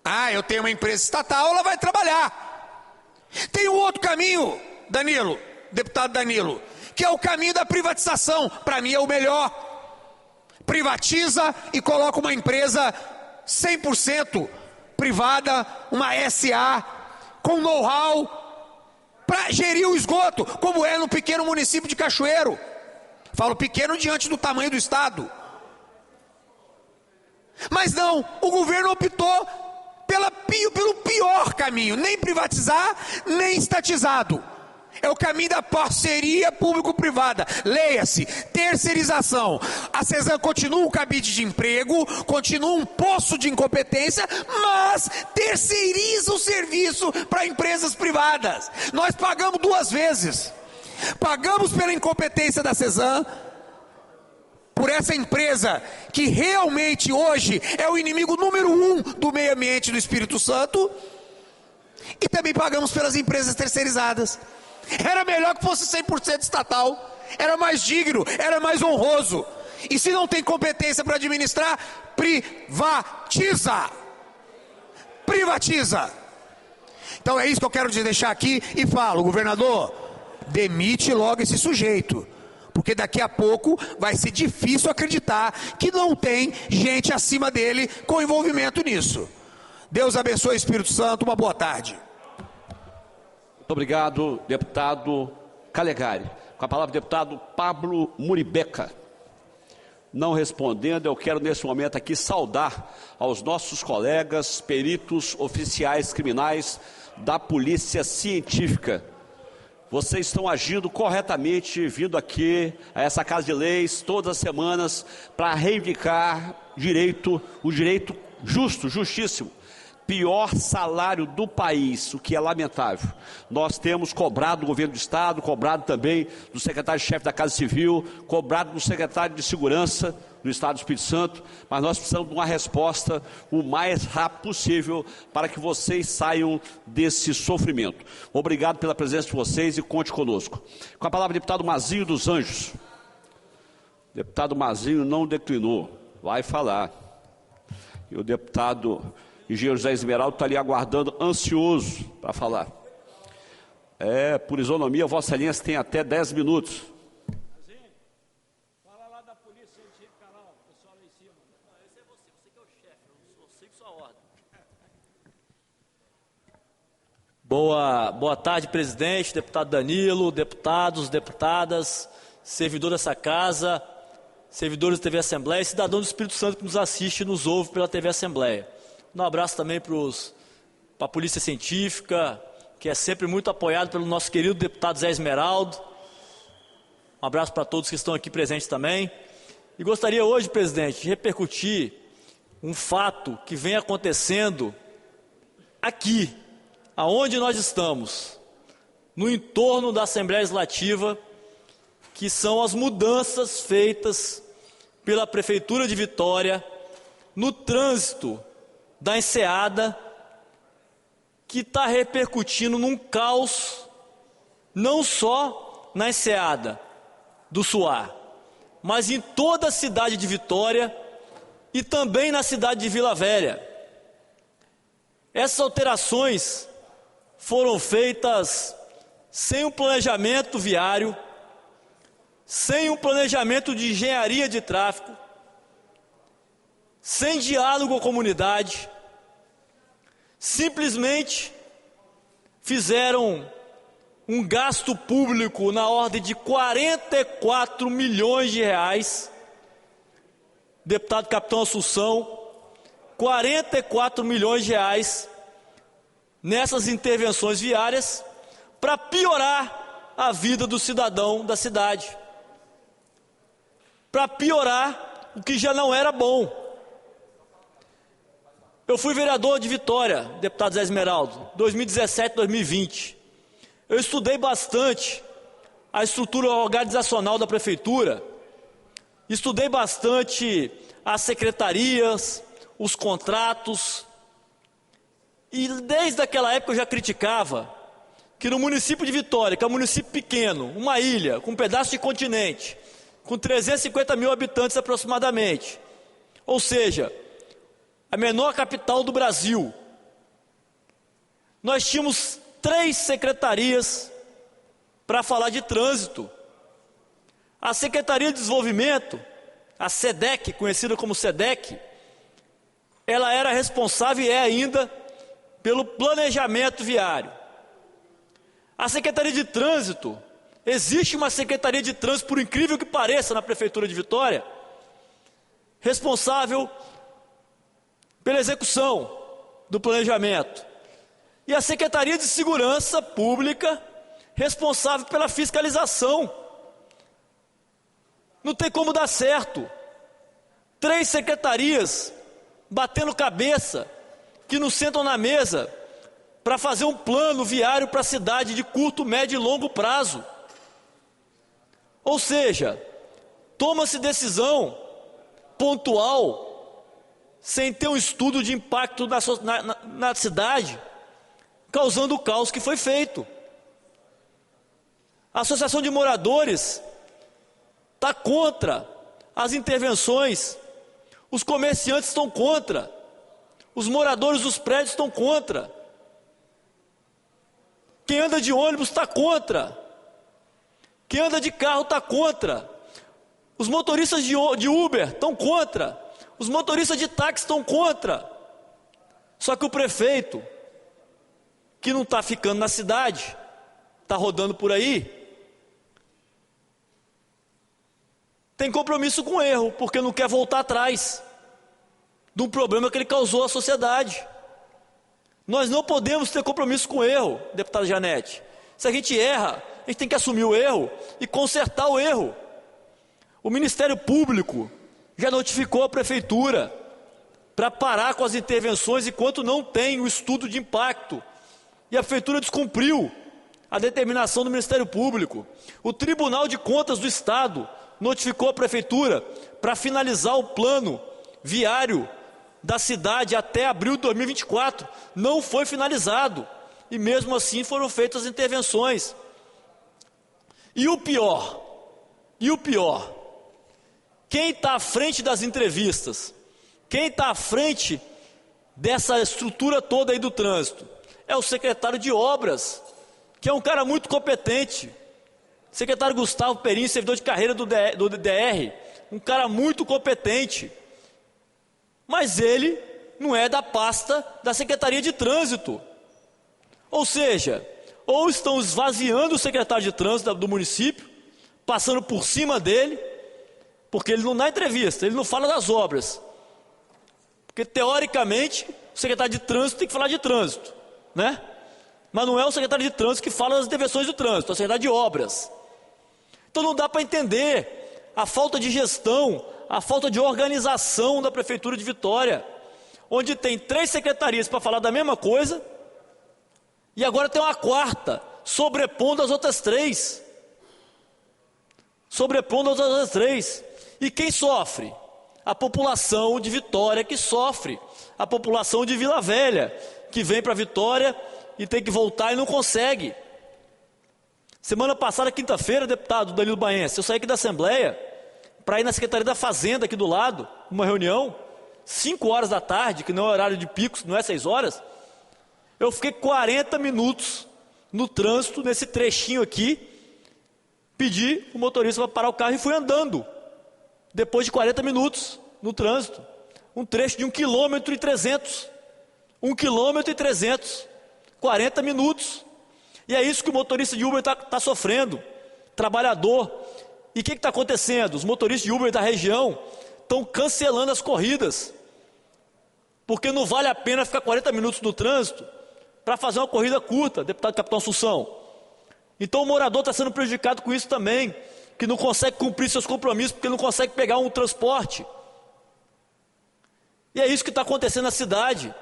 Ah, eu tenho uma empresa estatal, ela vai trabalhar. Tem um outro caminho, Danilo, deputado Danilo, que é o caminho da privatização. Para mim é o melhor. Privatiza e coloca uma empresa 100% privada, uma SA, com know-how, para gerir o esgoto, como é no pequeno município de Cachoeiro. Falo pequeno diante do tamanho do estado. Mas não, o governo optou pelo pior caminho, nem privatizar, nem estatizado. É o caminho da parceria público-privada. Leia-se, terceirização. A CESAM continua um cabide de emprego, continua um poço de incompetência, mas terceiriza o serviço para empresas privadas. Nós pagamos duas vezes. Pagamos pela incompetência da CESAM, por essa empresa que realmente hoje é o inimigo número 1 do meio ambiente do Espírito Santo, e também pagamos pelas empresas terceirizadas. Era melhor que fosse 100% estatal, era mais digno, era mais honroso. E se não tem competência para administrar, privatiza. Privatiza. Então é isso que eu quero te deixar aqui e falo, governador, demite logo esse sujeito. Porque daqui a pouco vai ser difícil acreditar que não tem gente acima dele com envolvimento nisso. Deus abençoe o Espírito Santo, uma boa tarde. Muito obrigado, deputado Calegari. Com a palavra, deputado Pablo Muribeca. Não respondendo, eu quero nesse momento aqui saudar aos nossos colegas, peritos, oficiais criminais da Polícia Científica. Vocês estão agindo corretamente, vindo aqui a essa Casa de Leis todas as semanas para reivindicar o direito justo, justíssimo. Pior salário do país, o que é lamentável. Nós temos cobrado do governo do Estado, cobrado também do secretário-chefe da Casa Civil, cobrado do secretário de Segurança do Estado do Espírito Santo, mas nós precisamos de uma resposta o mais rápido possível para que vocês saiam desse sofrimento. Obrigado pela presença de vocês e conte conosco. Com a palavra, deputado Mazinho dos Anjos. Deputado Mazinho não declinou, vai falar. E o deputado engenheiro José Esmeraldo está ali aguardando, ansioso para falar. Por isonomia, Vossa Excelência tem até 10 minutos. Fala lá da Polícia Científica lá, o pessoal lá em cima. Não, esse é você que é o chefe, eu não sigo sua ordem. Boa tarde, presidente, deputado Danilo, deputados, deputadas, servidor dessa casa, servidores da TV Assembleia e cidadão do Espírito Santo que nos assiste e nos ouve pela TV Assembleia. Um abraço também para os para a Polícia Científica, que é sempre muito apoiado pelo nosso querido deputado Zé Esmeraldo. Um abraço para todos que estão aqui presentes também. E gostaria hoje, presidente, de repercutir um fato que vem acontecendo aqui, aonde nós estamos, no entorno da Assembleia Legislativa, que são as mudanças feitas pela Prefeitura de Vitória no trânsito da Enseada, que está repercutindo num caos, não só na Enseada do Suá, mas em toda a cidade de Vitória e também na cidade de Vila Velha. Essas alterações foram feitas sem um planejamento viário, sem um planejamento de engenharia de tráfego, sem diálogo com a comunidade, simplesmente fizeram um gasto público na ordem de 44 milhões de reais, deputado Capitão Assunção, 44 milhões de reais nessas intervenções viárias para piorar a vida do cidadão da cidade, para piorar o que já não era bom. Eu fui vereador de Vitória, deputado Zé Esmeraldo, 2017, 2020. Eu estudei bastante a estrutura organizacional da prefeitura, estudei bastante as secretarias, os contratos, e desde aquela época eu já criticava que no município de Vitória, que é um município pequeno, uma ilha, com um pedaço de continente, com 350 mil habitantes aproximadamente, ou seja, a menor capital do Brasil, nós tínhamos 3 secretarias para falar de trânsito. A Secretaria de Desenvolvimento, a SEDEC, conhecida como SEDEC, ela era responsável e é ainda pelo planejamento viário. A Secretaria de Trânsito, existe uma Secretaria de Trânsito, por incrível que pareça, na Prefeitura de Vitória, responsável pela execução do planejamento. E a Secretaria de Segurança Pública, responsável pela fiscalização. Não tem como dar certo. 3 secretarias batendo cabeça, que não sentam na mesa para fazer um plano viário para a cidade de curto, médio e longo prazo. Ou seja, toma-se decisão pontual, sem ter um estudo de impacto na cidade, causando o caos que foi feito. A Associação de Moradores está contra as intervenções, os comerciantes estão contra, os moradores dos prédios estão contra, quem anda de ônibus está contra, quem anda de carro está contra, os motoristas de Uber estão contra, os motoristas de táxi estão contra. Só que o prefeito, que não está ficando na cidade, está rodando por aí, tem compromisso com o erro, porque não quer voltar atrás de um problema que ele causou à sociedade. Nós não podemos ter compromisso com o erro, deputada Janete. Se a gente erra, a gente tem que assumir o erro e consertar o erro. O Ministério Público já notificou a Prefeitura para parar com as intervenções enquanto não tem o estudo de impacto. E a Prefeitura descumpriu a determinação do Ministério Público. O Tribunal de Contas do Estado notificou a Prefeitura para finalizar o plano viário da cidade até abril de 2024. Não foi finalizado. E mesmo assim foram feitas as intervenções. E o pior, quem está à frente das entrevistas, quem está à frente dessa estrutura toda aí do trânsito, é o secretário de obras, que é um cara muito competente. Secretário Gustavo Perim, servidor de carreira do DR, um cara muito competente. Mas ele não é da pasta da Secretaria de Trânsito. Ou seja, ou estão esvaziando o secretário de Trânsito do município, passando por cima dele, porque ele não dá entrevista, ele não fala das obras. Porque, teoricamente, o secretário de Trânsito tem que falar de trânsito. né? Mas não é o secretário de trânsito que fala das intervenções do trânsito, é o secretário de obras. Então não dá para entender a falta de gestão, a falta de organização da Prefeitura de Vitória, onde tem 3 secretarias para falar da mesma coisa, e agora tem uma quarta, sobrepondo as outras 3. Sobrepondo as outras 3. E quem sofre? A população de Vitória que sofre. A população de Vila Velha, que vem para Vitória e tem que voltar e não consegue. Semana passada, quinta-feira, deputado Danilo Baense, eu saí aqui da Assembleia para ir na Secretaria da Fazenda aqui do lado, uma reunião, 5 horas da tarde, que não é horário de pico, não é 6 horas. Eu fiquei 40 minutos no trânsito, nesse trechinho aqui, pedi o motorista para parar o carro e fui andando. Depois de 40 minutos no trânsito, um trecho de 1,3 km. 1,3 km, 40 minutos. E é isso que o motorista de Uber está sofrendo, trabalhador. E o que está acontecendo? Os motoristas de Uber da região estão cancelando as corridas, porque não vale a pena ficar 40 minutos no trânsito para fazer uma corrida curta, deputado Capitão Assunção. Então o morador está sendo prejudicado com isso também, que não consegue cumprir seus compromissos, porque não consegue pegar um transporte. E é isso que está acontecendo na cidade.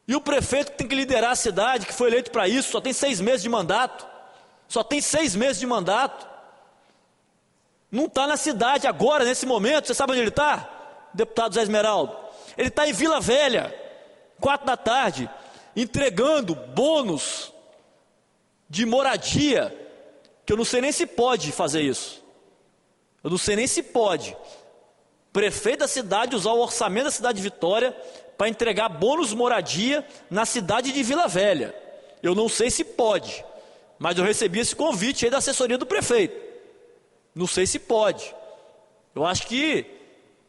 E o prefeito que tem que liderar a cidade, que foi eleito para isso, só tem 6 meses de mandato. Só tem 6 meses de mandato. Não está na cidade agora, nesse momento. Você sabe onde ele está? Deputado Zé Esmeraldo. Ele está em Vila Velha, 4 da tarde, entregando bônus de moradia, que eu não sei nem se pode fazer isso. Eu não sei nem se pode. Prefeito da cidade usar o orçamento da cidade de Vitória para entregar bônus moradia na cidade de Vila Velha. Eu não sei se pode, mas eu recebi esse convite aí da assessoria do prefeito. Não sei se pode. Eu acho que,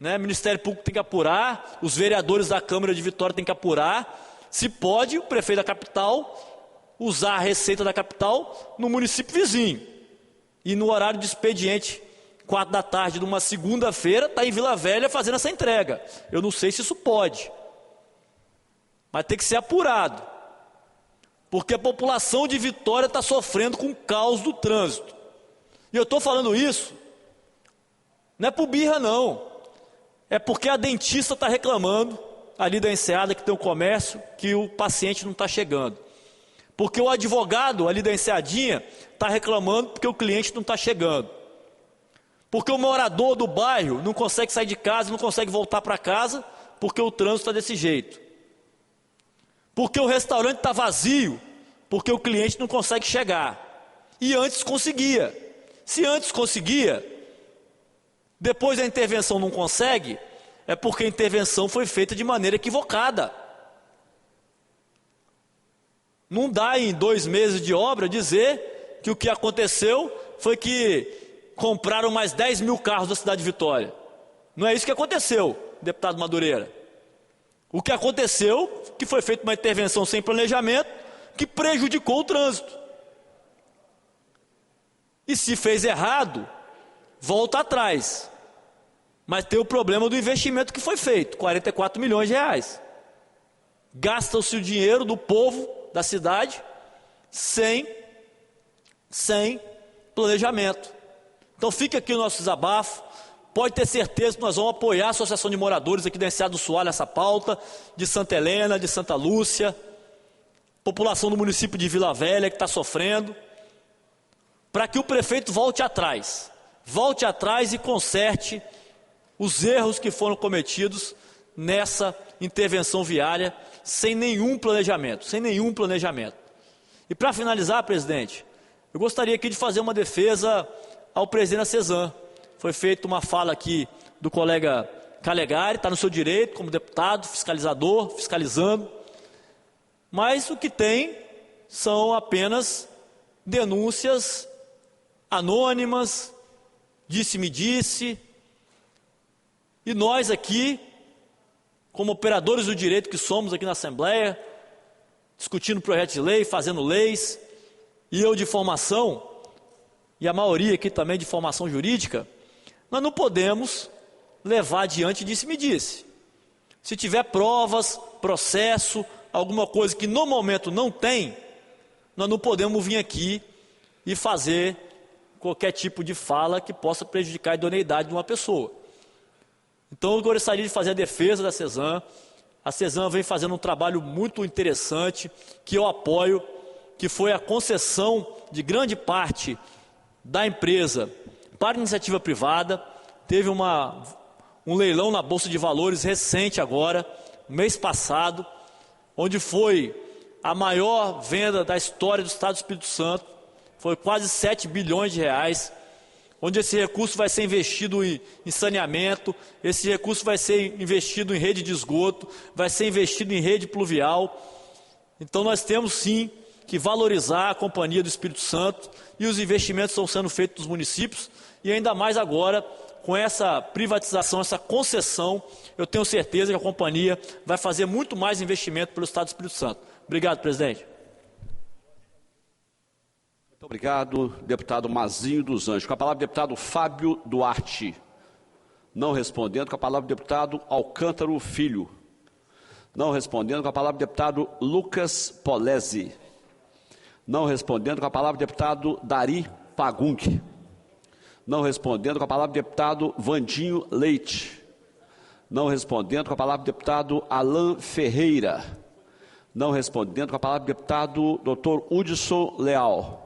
né, o Ministério Público tem que apurar, os vereadores da Câmara de Vitória têm que apurar, se pode o prefeito da capital usar a receita da capital no município vizinho. E no horário de expediente, 4 da tarde, numa segunda-feira, está em Vila Velha fazendo essa entrega. Eu não sei se isso pode. Mas tem que ser apurado. Porque a população de Vitória está sofrendo com o caos do trânsito. E eu estou falando isso, não é por birra não. É porque a dentista está reclamando, ali da Enseada, que tem um comércio, que o paciente não está chegando. Porque o advogado ali da Enseadinha está reclamando porque o cliente não está chegando. Porque o morador do bairro não consegue sair de casa, não consegue voltar para casa, porque o trânsito está desse jeito. Porque o restaurante está vazio, porque o cliente não consegue chegar. E antes conseguia. Se antes conseguia, depois da intervenção não consegue, é porque a intervenção foi feita de maneira equivocada. Não dá em 2 meses de obra dizer que o que aconteceu foi que compraram mais 10 mil carros da cidade de Vitória. Não é isso que aconteceu, deputado Madureira. O que aconteceu que foi feita uma intervenção sem planejamento que prejudicou o trânsito. E se fez errado, volta atrás. Mas tem o problema do investimento que foi feito, 44 milhões de reais. Gasta-se o dinheiro do povo da cidade sem planejamento. Então fica aqui o nosso desabafo. Pode ter certeza que nós vamos apoiar a Associação de Moradores aqui da Enseada do Soalho nessa pauta, de Santa Helena, de Santa Lúcia, população do município de Vila Velha que está sofrendo, para que o prefeito volte atrás e conserte os erros que foram cometidos nessa intervenção viária sem nenhum planejamento. E para finalizar, presidente, eu gostaria aqui de fazer uma defesa ao presidente da CESAM. Foi feita uma fala aqui do colega Calegari, está no seu direito como deputado, fiscalizador, fiscalizando, mas o que tem são apenas denúncias anônimas, disse-me-disse, e nós aqui, como operadores do direito que somos aqui na Assembleia, discutindo projetos de lei, fazendo leis, e eu de formação, e a maioria aqui também de formação jurídica, nós não podemos levar adiante disse-me-disse. Se tiver provas, processo, alguma coisa que no momento não tem, nós não podemos vir aqui e fazer qualquer tipo de fala que possa prejudicar a idoneidade de uma pessoa. Então eu gostaria de fazer a defesa da CESAM. A CESAM vem fazendo um trabalho muito interessante, que eu apoio, que foi a concessão de grande parte da empresa para iniciativa privada. Teve um leilão na Bolsa de Valores recente agora, mês passado, onde foi a maior venda da história do Estado do Espírito Santo. Foi quase 7 bilhões de reais, onde esse recurso vai ser investido em saneamento, esse recurso vai ser investido em rede de esgoto, vai ser investido em rede pluvial. Então nós temos sim que valorizar a Companhia do Espírito Santo, e os investimentos estão sendo feitos nos municípios, e ainda mais agora, com essa privatização, essa concessão, eu tenho certeza que a companhia vai fazer muito mais investimento pelo Estado do Espírito Santo. Obrigado, presidente. Muito obrigado, deputado Mazinho dos Anjos. Com a palavra, deputado Fábio Duarte. Não respondendo. Com a palavra, deputado Alcântaro Filho. Não respondendo. Com a palavra, deputado Lucas Polese. Não respondendo. Com a palavra, deputado Dari Pagung. Não respondendo. Com a palavra, deputado Vandinho Leite. Não respondendo. Com a palavra, deputado Alain Ferreira. Não respondendo. Com a palavra, deputado Dr. Hudson Leal.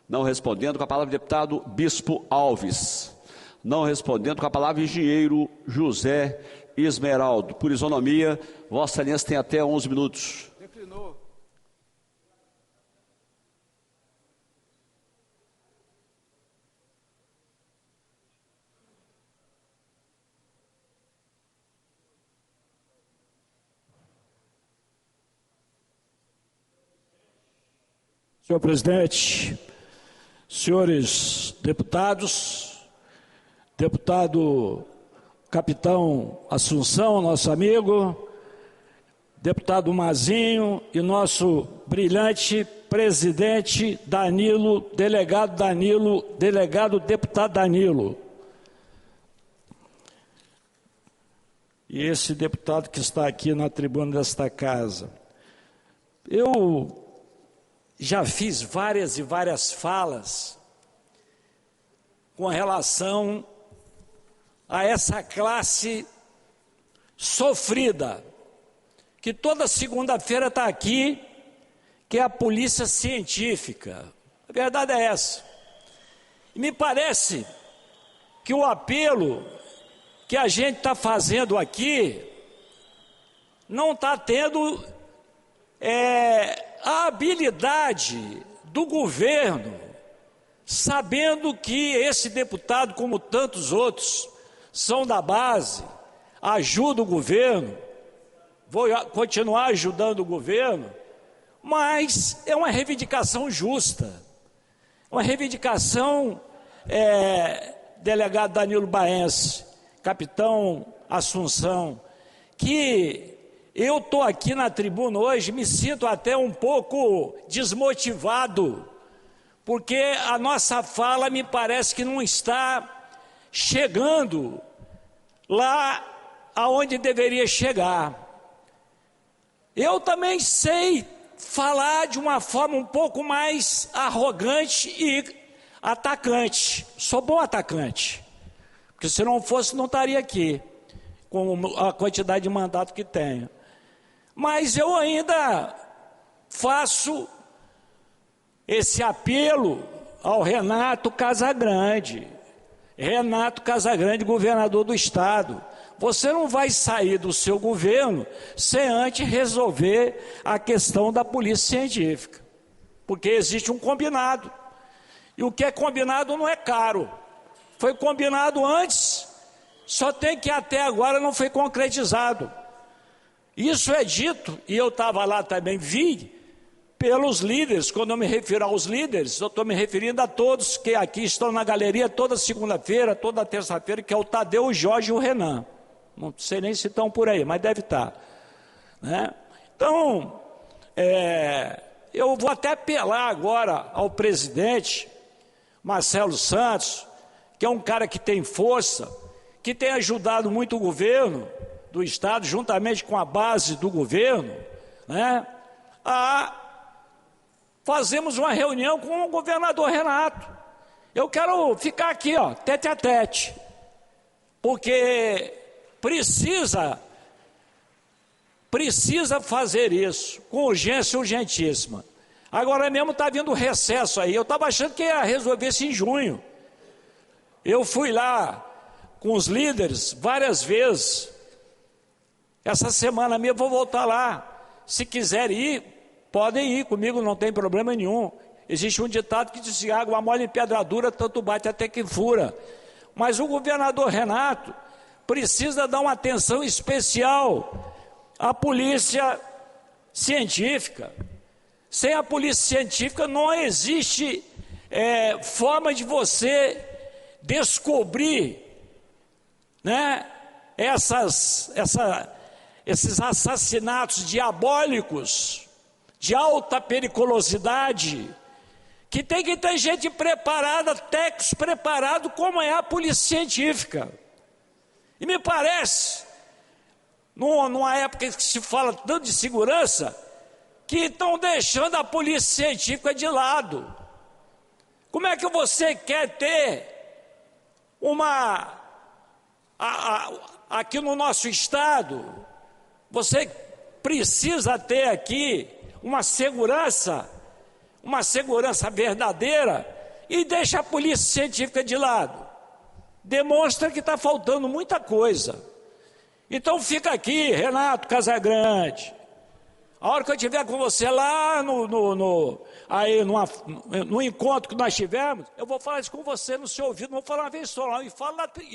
Não respondendo. Com a palavra, deputado Bispo Alves. Não respondendo. Com a palavra, engenheiro José Esmeraldo. Por isonomia, Vossa Excelência tem até 11 minutos. Declinou. Senhor presidente, senhores deputados, deputado capitão Assunção, nosso amigo, deputado Mazinho e nosso brilhante presidente Danilo, delegado deputado Danilo. E esse deputado que está aqui na tribuna desta casa. Eu já fiz várias e várias falas com relação a essa classe sofrida, que toda segunda-feira está aqui, que é a polícia científica. A verdade é essa. E me parece que o apelo que a gente está fazendo aqui não está tendo a habilidade do governo, sabendo que esse deputado, como tantos outros, são da base, ajuda o governo, vou continuar ajudando o governo, mas é uma reivindicação justa, uma reivindicação, delegado Danilo Baense, capitão Assunção, que eu estou aqui na tribuna hoje, me sinto até um pouco desmotivado, porque a nossa fala me parece que não está chegando lá aonde deveria chegar. Eu também sei falar de uma forma um pouco mais arrogante e atacante. Sou bom atacante, porque se não fosse não estaria aqui, com a quantidade de mandato que tenho. Mas eu ainda faço esse apelo ao Renato Casagrande. Renato Casagrande, governador do estado. Você não vai sair do seu governo sem antes resolver a questão da polícia científica. Porque existe um combinado. E o que é combinado não é caro. Foi combinado antes, só tem que até agora não foi concretizado. Isso é dito, e eu estava lá também, vi, pelos líderes. Quando eu me refiro aos líderes, eu estou me referindo a todos que aqui estão na galeria toda segunda-feira, toda terça-feira, que é o Tadeu, o Jorge e o Renan. Não sei nem se estão por aí, mas deve estar. Né? Então, eu vou até apelar agora ao presidente Marcelo Santos, que é um cara que tem força, que tem ajudado muito o governo do estado, juntamente com a base do governo, né, a fazermos uma reunião com o governador Renato. Eu quero ficar aqui, ó, tete a tete, porque precisa fazer isso, com urgência urgentíssima. Agora mesmo está vindo recesso aí, eu estava achando que ia resolver isso em junho. Eu fui lá com os líderes várias vezes, essa semana mesmo vou voltar lá. Se quiserem ir, podem ir comigo, não tem problema nenhum. Existe um ditado que diz: água mole em pedra dura, tanto bate até que fura. Mas o governador Renato precisa dar uma atenção especial à polícia científica. Sem a polícia científica não existe forma de você descobrir, né, esses assassinatos diabólicos, de alta periculosidade, que tem que ter gente preparada, técnicos preparados, como é a polícia científica. E me parece, numa época que se fala tanto de segurança, que estão deixando a polícia científica de lado. Como é que você quer ter aqui no nosso estado, você precisa ter aqui uma segurança verdadeira, e deixa a polícia científica de lado? Demonstra que está faltando muita coisa. Então fica aqui, Renato Casagrande, a hora que eu estiver com você lá no encontro que nós tivemos, eu vou falar isso com você no seu ouvido, não vou falar uma vez só, e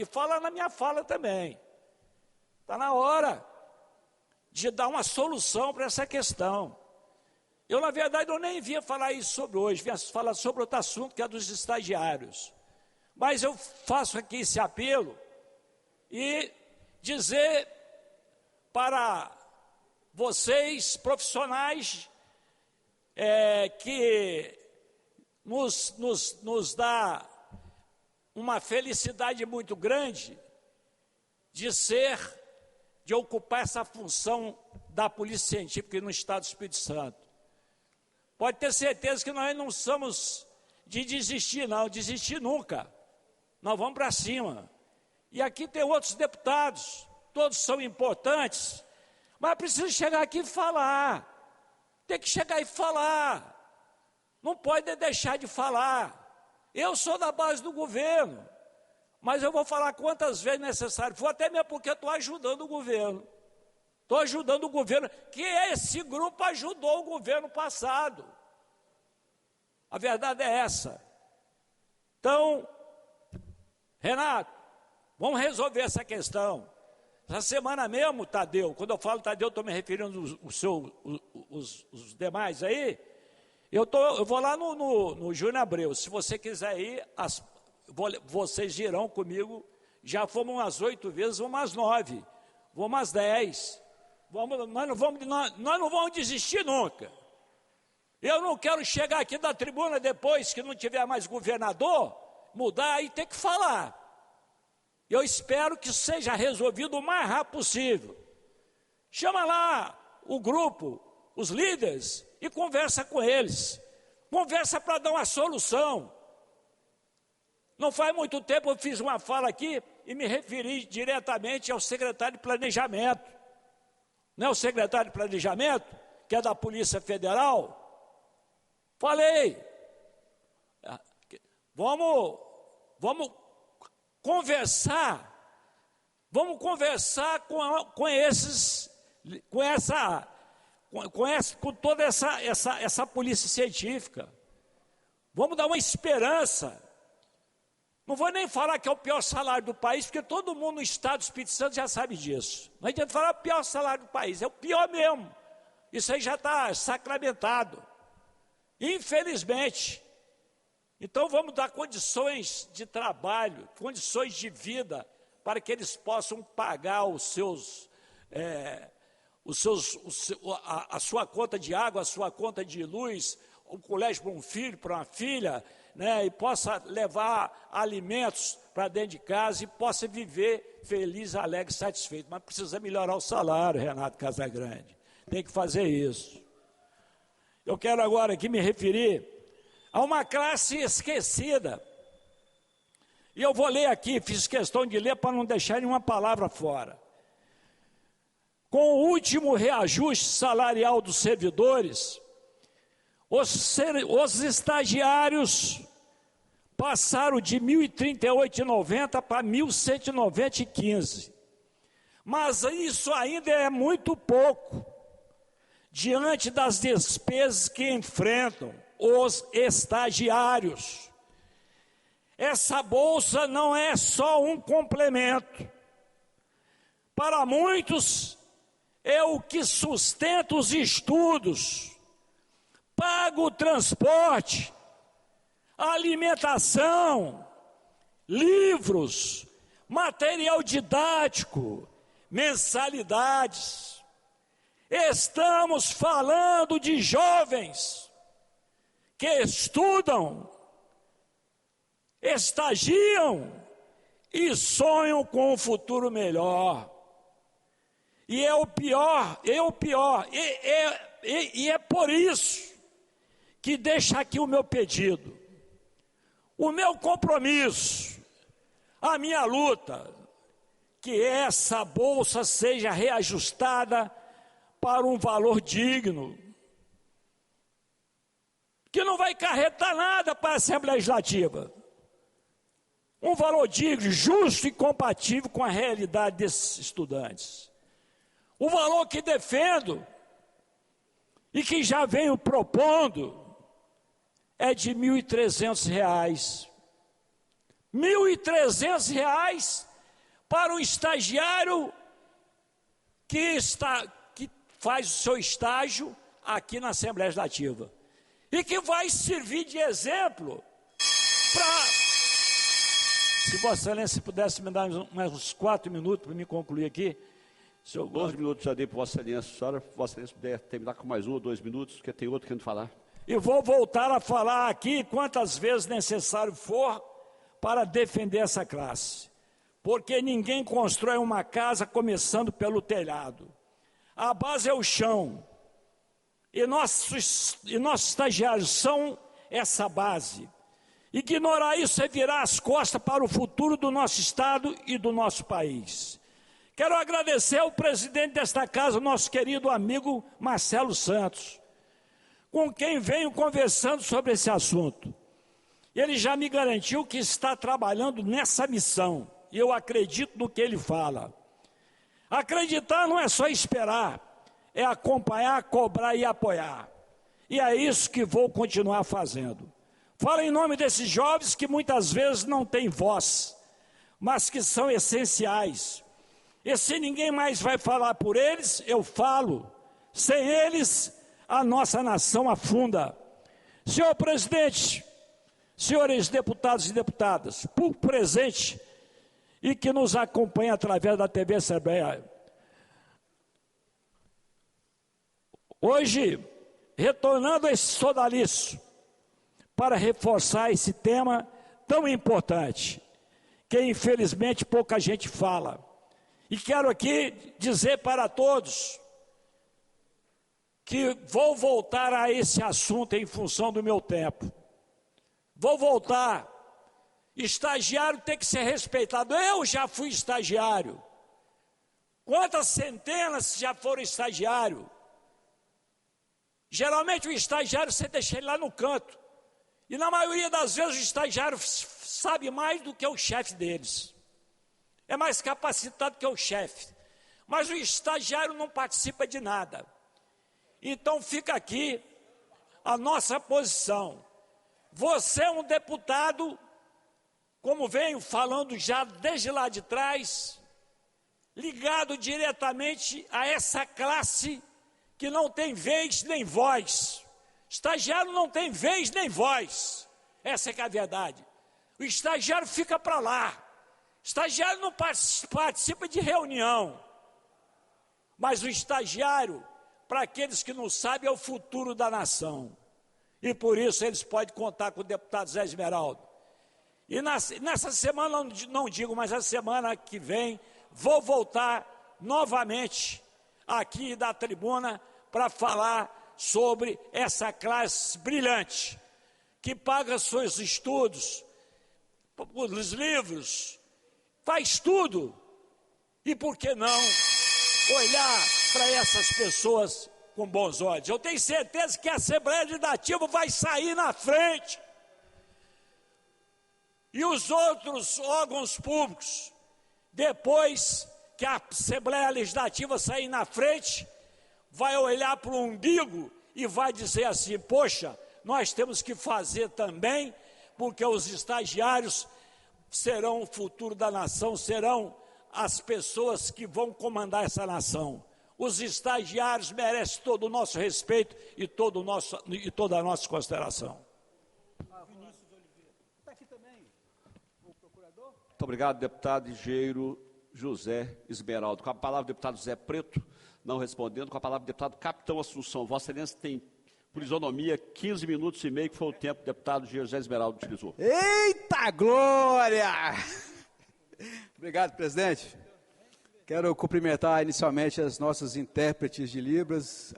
fala na minha fala também. Está na hora de dar uma solução para essa questão. Eu, na verdade, eu nem vinha falar isso sobre hoje, vinha falar sobre outro assunto, que é dos estagiários. Mas eu faço aqui esse apelo e dizer para vocês, profissionais, que nos dá uma felicidade muito grande de ocupar essa função da Polícia Científica no Estado do Espírito Santo. Pode ter certeza que nós não somos de desistir, não, desistir nunca. Nós vamos para cima. E aqui tem outros deputados, todos são importantes, mas precisa chegar aqui e falar. Tem que chegar e falar. Não pode deixar de falar. Eu sou da base do governo, mas eu vou falar quantas vezes necessário for, até mesmo porque eu estou ajudando o governo. Estou ajudando o governo, que esse grupo ajudou o governo passado. A verdade é essa. Então, Renato, vamos resolver essa questão. Essa semana mesmo, Tadeu, quando eu falo Tadeu, estou me referindo os demais aí, eu vou lá no Júnior Abreu. Se você quiser ir, vocês irão comigo. Já fomos umas 8 vezes, vamos umas 9, vamos umas 10. Nós não vamos desistir nunca. Eu não quero chegar aqui da tribuna depois que não tiver mais governador, mudar e ter que falar. Eu espero que seja resolvido o mais rápido possível. Chama lá o grupo, os líderes, e conversa com eles. Conversa para dar uma solução. Não faz muito tempo eu fiz uma fala aqui e me referi diretamente ao secretário de Planejamento. Não é o secretário de Planejamento, que é da Polícia Federal? Falei, vamos conversar com toda essa polícia científica. Vamos dar uma esperança. Não vou nem falar que é o pior salário do país, porque todo mundo no estado do Espírito Santo já sabe disso. Não adianta falar o pior salário do país, é o pior mesmo. Isso aí já está sacramentado. Infelizmente. Então vamos dar condições de trabalho, condições de vida, para que eles possam pagar a sua conta de água, a sua conta de luz, o colégio para um filho, para uma filha, né, e possa levar alimentos para dentro de casa e possa viver feliz, alegre, satisfeito. Mas precisa melhorar o salário, Renato Casagrande. tem que fazer isso. Eu quero agora aqui me referir a uma classe esquecida. E eu vou ler aqui, fiz questão de ler para não deixar nenhuma palavra fora. Com o último reajuste salarial dos servidores, os estagiários passaram de R$ 1.038,90 para R$ 1.190,15. Mas isso ainda é muito pouco diante das despesas que enfrentam os estagiários. Essa bolsa não é só um complemento. Para muitos, é o que sustenta os estudos, paga o transporte, alimentação, livros, material didático, mensalidades. Estamos falando de jovens que estudam, estagiam e sonham com um futuro melhor. E é o pior, e é por isso que deixa aqui o meu pedido, o meu compromisso, a minha luta, que essa bolsa seja reajustada para um valor digno, que não vai acarretar nada para a Assembleia Legislativa. Um valor digno, justo e compatível com a realidade desses estudantes. O valor que defendo e que já venho propondo é de R$ 1.300. R$ 1.300 para um estagiário que faz o seu estágio aqui na Assembleia Legislativa e que vai servir de exemplo para... Se Vossa Excelência pudesse me dar mais uns 4 minutos para me concluir aqui. 12 minutos já dei para Vossa Excelência. Senhora, Vossa Excelência puder terminar com mais 1 ou 2 minutos, porque tem outro querendo falar. E vou voltar a falar aqui quantas vezes necessário for para defender essa classe. Porque ninguém constrói uma casa começando pelo telhado. A base é o chão. E nossos estagiários são essa base. Ignorar isso é virar as costas para o futuro do nosso Estado e do nosso país. Quero agradecer ao presidente desta casa, nosso querido amigo Marcelo Santos, com quem venho conversando sobre esse assunto. Ele já me garantiu que está trabalhando nessa missão, e eu acredito no que ele fala. Acreditar não é só esperar, é acompanhar, cobrar e apoiar. E é isso que vou continuar fazendo. Falo em nome desses jovens que muitas vezes não têm voz, mas que são essenciais. E se ninguém mais vai falar por eles, eu falo. Sem eles, a nossa nação afunda. Senhor presidente, senhores deputados e deputadas, público presente e que nos acompanha através da TV Assembleia. Hoje, retornando a esse sodaliço, para reforçar esse tema tão importante, que infelizmente pouca gente fala. E quero aqui dizer para todos que vou voltar a esse assunto em função do meu tempo. Vou voltar. Estagiário tem que ser respeitado. Eu já fui estagiário. Quantas centenas já foram estagiário? Geralmente o estagiário você deixa ele lá no canto. E na maioria das vezes o estagiário sabe mais do que o chefe deles. É mais capacitado que o chefe. Mas o estagiário não participa de nada. Então fica aqui a nossa posição. Você é um deputado, como venho falando já desde lá de trás, ligado diretamente a essa classe que não tem vez nem voz. Estagiário não tem vez nem voz. Essa é que é a verdade. O estagiário fica para lá. Estagiário não participa de reunião. Mas o estagiário, para aqueles que não sabem, é o futuro da nação. E por isso eles podem contar com o deputado Zé Esmeraldo. E nessa semana, não digo, mas a semana que vem, vou voltar novamente aqui da tribuna para falar sobre essa classe brilhante, que paga seus estudos, os livros, faz tudo. E por que não olhar para essas pessoas com bons olhos? Eu tenho certeza que a Assembleia Legislativa vai sair na frente. E os outros órgãos públicos, depois que a Assembleia Legislativa sair na frente, vai olhar para o umbigo e vai dizer assim: poxa, nós temos que fazer também, porque os estagiários serão o futuro da nação, serão as pessoas que vão comandar essa nação. Os estagiários merecem todo o nosso respeito e toda a nossa consideração. Muito obrigado, deputado Engenheiro José Esmeraldo. Com a palavra, o deputado Zé Preto, não respondendo. Com a palavra, o deputado Capitão Assunção. Vossa Excelência tem, por isonomia, 15 minutos e meio, que foi o tempo que o deputado Engenheiro José Esmeraldo utilizou. Eita glória! Obrigado, presidente. Quero cumprimentar inicialmente as nossas intérpretes de Libras,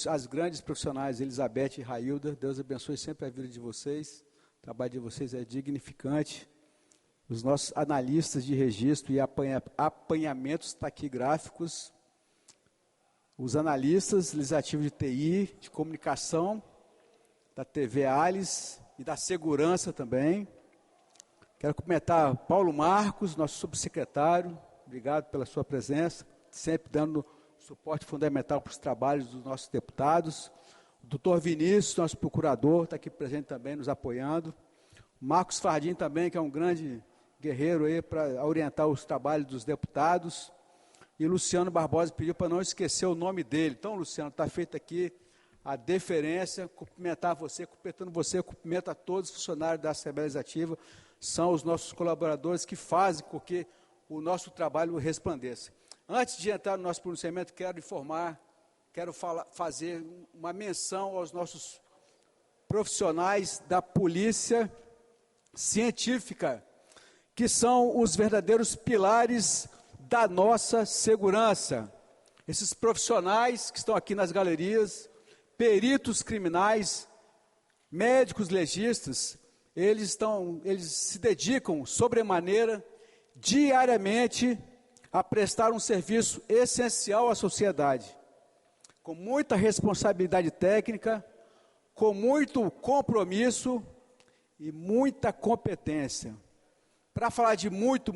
as grandes profissionais Elizabeth e Railda. Deus abençoe sempre a vida de vocês. O trabalho de vocês é dignificante. Os nossos analistas de registro e apanhamentos taquigráficos, os analistas legislativos de TI, de comunicação, da TV Alice e da segurança também. Quero cumprimentar Paulo Marcos, nosso subsecretário, obrigado pela sua presença, sempre dando suporte fundamental para os trabalhos dos nossos deputados. O doutor Vinícius, nosso procurador, está aqui presente também, nos apoiando. O Marcos Fardim também, que é um grande guerreiro aí para orientar os trabalhos dos deputados. E Luciano Barbosa pediu para não esquecer o nome dele. Então, Luciano, está feita aqui a deferência, cumprimentar você, cumprimentando você, cumprimento a todos os funcionários da Assembleia Legislativa, são os nossos colaboradores que fazem com que o nosso trabalho resplandeça. Antes de entrar no nosso pronunciamento, quero fazer uma menção aos nossos profissionais da Polícia Científica, que são os verdadeiros pilares da nossa segurança. Esses profissionais que estão aqui nas galerias, peritos criminais, médicos legistas, eles se dedicam sobremaneira, diariamente, a prestar um serviço essencial à sociedade, com muita responsabilidade técnica, com muito compromisso e muita competência. Para falar de muito,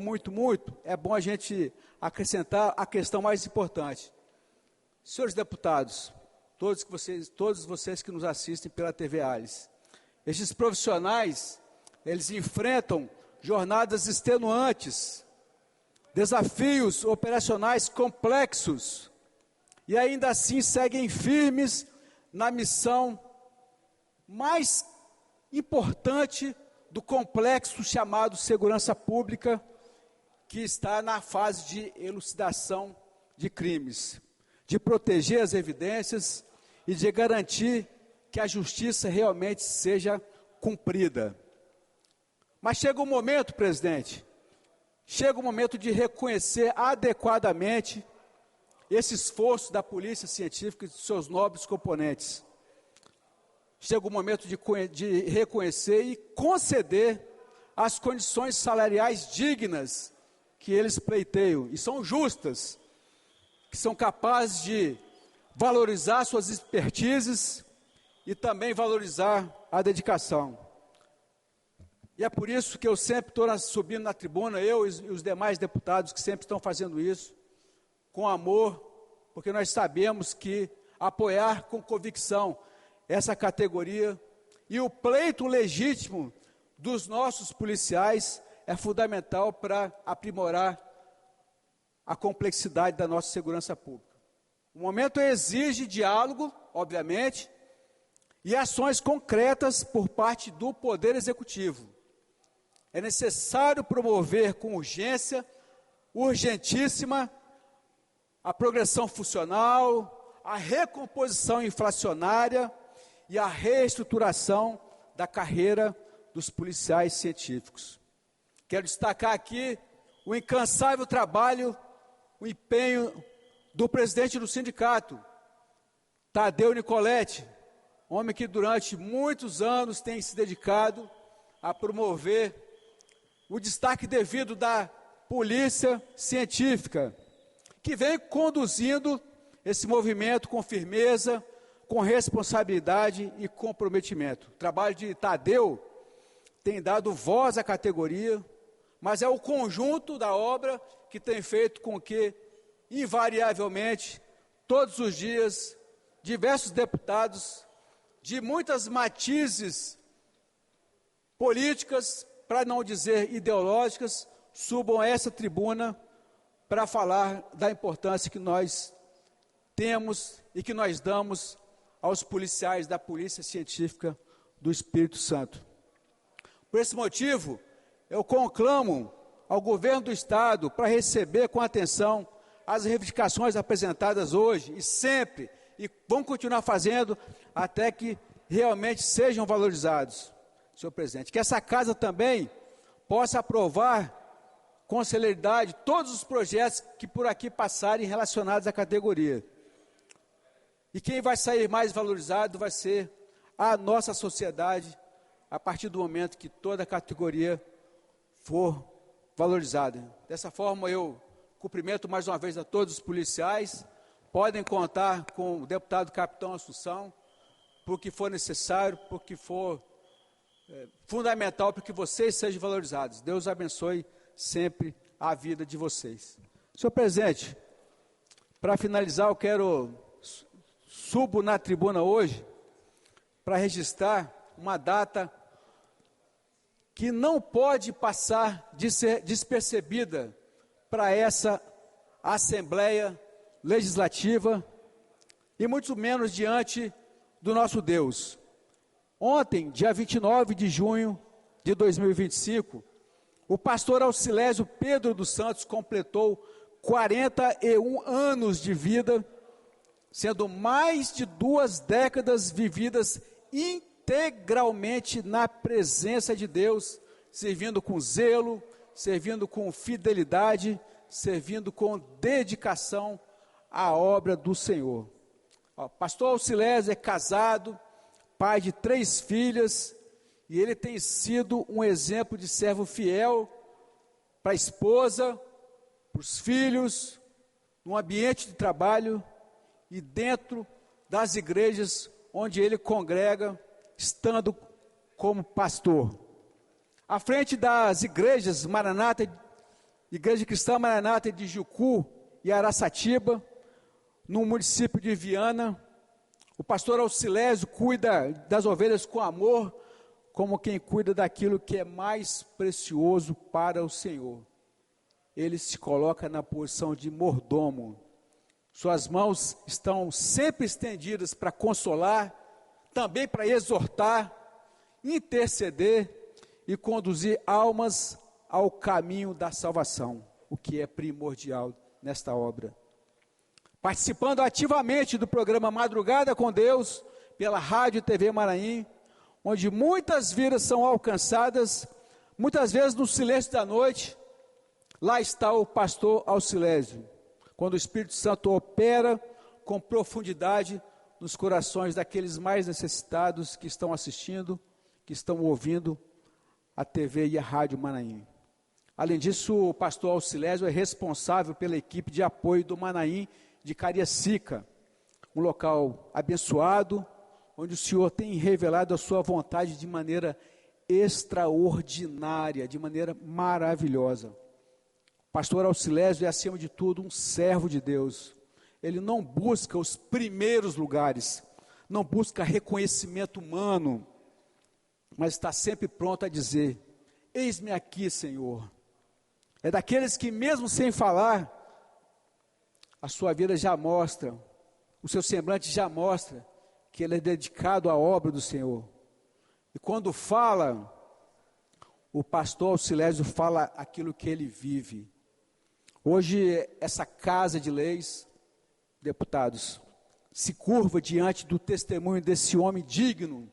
é bom a gente acrescentar a questão mais importante. Senhores deputados, todos vocês que nos assistem pela TV Alice, estes profissionais, eles enfrentam jornadas extenuantes, desafios operacionais complexos, e ainda assim seguem firmes na missão mais importante do complexo chamado segurança pública, que está na fase de elucidação de crimes, de proteger as evidências e de garantir que a justiça realmente seja cumprida. Mas chega um momento, presidente, chega o momento de reconhecer adequadamente esse esforço da Polícia Científica e de seus nobres componentes. Chega o momento de reconhecer e conceder as condições salariais dignas que eles pleiteiam, e são justas, que são capazes de valorizar suas expertises e também valorizar a dedicação. E é por isso que eu sempre estou subindo na tribuna, eu e os demais deputados que sempre estão fazendo isso, com amor, porque nós sabemos que apoiar com convicção essa categoria e o pleito legítimo dos nossos policiais é fundamental para aprimorar a complexidade da nossa segurança pública. O momento exige diálogo, obviamente, e ações concretas por parte do Poder Executivo. É necessário promover com urgência, urgentíssima, a progressão funcional, a recomposição inflacionária e a reestruturação da carreira dos policiais científicos. Quero destacar aqui o incansável trabalho, o empenho do presidente do sindicato, Tadeu Nicoletti, homem que durante muitos anos tem se dedicado a promover o destaque devido da polícia científica, que vem conduzindo esse movimento com firmeza, com responsabilidade e comprometimento. O trabalho de Tadeu tem dado voz à categoria, mas é o conjunto da obra que tem feito com que, invariavelmente, todos os dias, diversos deputados de muitas matizes políticas, para não dizer ideológicas, subam a essa tribuna para falar da importância que nós temos e que nós damos aos policiais da Polícia Científica do Espírito Santo. Por esse motivo, eu conclamo ao governo do Estado para receber com atenção as reivindicações apresentadas hoje e sempre, e vão continuar fazendo até que realmente sejam valorizados, senhor presidente. Que essa casa também possa aprovar com celeridade todos os projetos que por aqui passarem relacionados à categoria. E quem vai sair mais valorizado vai ser a nossa sociedade, a partir do momento que toda a categoria for valorizada. Dessa forma, eu cumprimento mais uma vez a todos os policiais. Podem contar com o deputado Capitão Assunção, por que for necessário, por que for fundamental para que vocês sejam valorizados. Deus abençoe sempre a vida de vocês. Senhor presidente, para finalizar, eu quero subo na tribuna hoje para registrar uma data que não pode passar de ser despercebida para essa Assembleia Legislativa e muito menos diante do nosso Deus. Ontem, dia 29 de junho de 2025, o pastor Auxilésio Pedro dos Santos completou 41 anos de vida, sendo mais de 2 décadas vividas integralmente na presença de Deus, servindo com zelo, servindo com fidelidade, servindo com dedicação à obra do Senhor. Pastor Auxilésio é casado, pai de 3 filhas, e ele tem sido um exemplo de servo fiel para a esposa, para os filhos, no ambiente de trabalho e dentro das igrejas onde ele congrega, estando como pastor. À frente das igrejas Maranata, Igreja Cristã Maranata de Jucu e Araçatiba, no município de Viana, o pastor Auxilésio cuida das ovelhas com amor, como quem cuida daquilo que é mais precioso para o Senhor. Ele se coloca na posição de mordomo. Suas mãos estão sempre estendidas para consolar, também para exortar, interceder e conduzir almas ao caminho da salvação, o que é primordial nesta obra. Participando ativamente do programa Madrugada com Deus, pela Rádio e TV Maranhão, onde muitas vidas são alcançadas, muitas vezes no silêncio da noite, lá está o pastor Auxilésio, quando o Espírito Santo opera com profundidade nos corações daqueles mais necessitados que estão assistindo, que estão ouvindo a TV e a Rádio Maranhão. Além disso, o pastor Auxilésio é responsável pela equipe de apoio do Maranhão de Cariacica, um local abençoado, onde o Senhor tem revelado a sua vontade de maneira extraordinária, de maneira maravilhosa. O pastor Auxilésio é, acima de tudo, um servo de Deus. Ele não busca os primeiros lugares, não busca reconhecimento humano, mas está sempre pronto a dizer: eis-me aqui, Senhor. É daqueles que, mesmo sem falar, a sua vida já mostra, o seu semblante já mostra que ele é dedicado à obra do Senhor. E quando fala, o pastor Auxilésio fala aquilo que ele vive. Hoje, essa casa de leis, deputados, se curva diante do testemunho desse homem digno,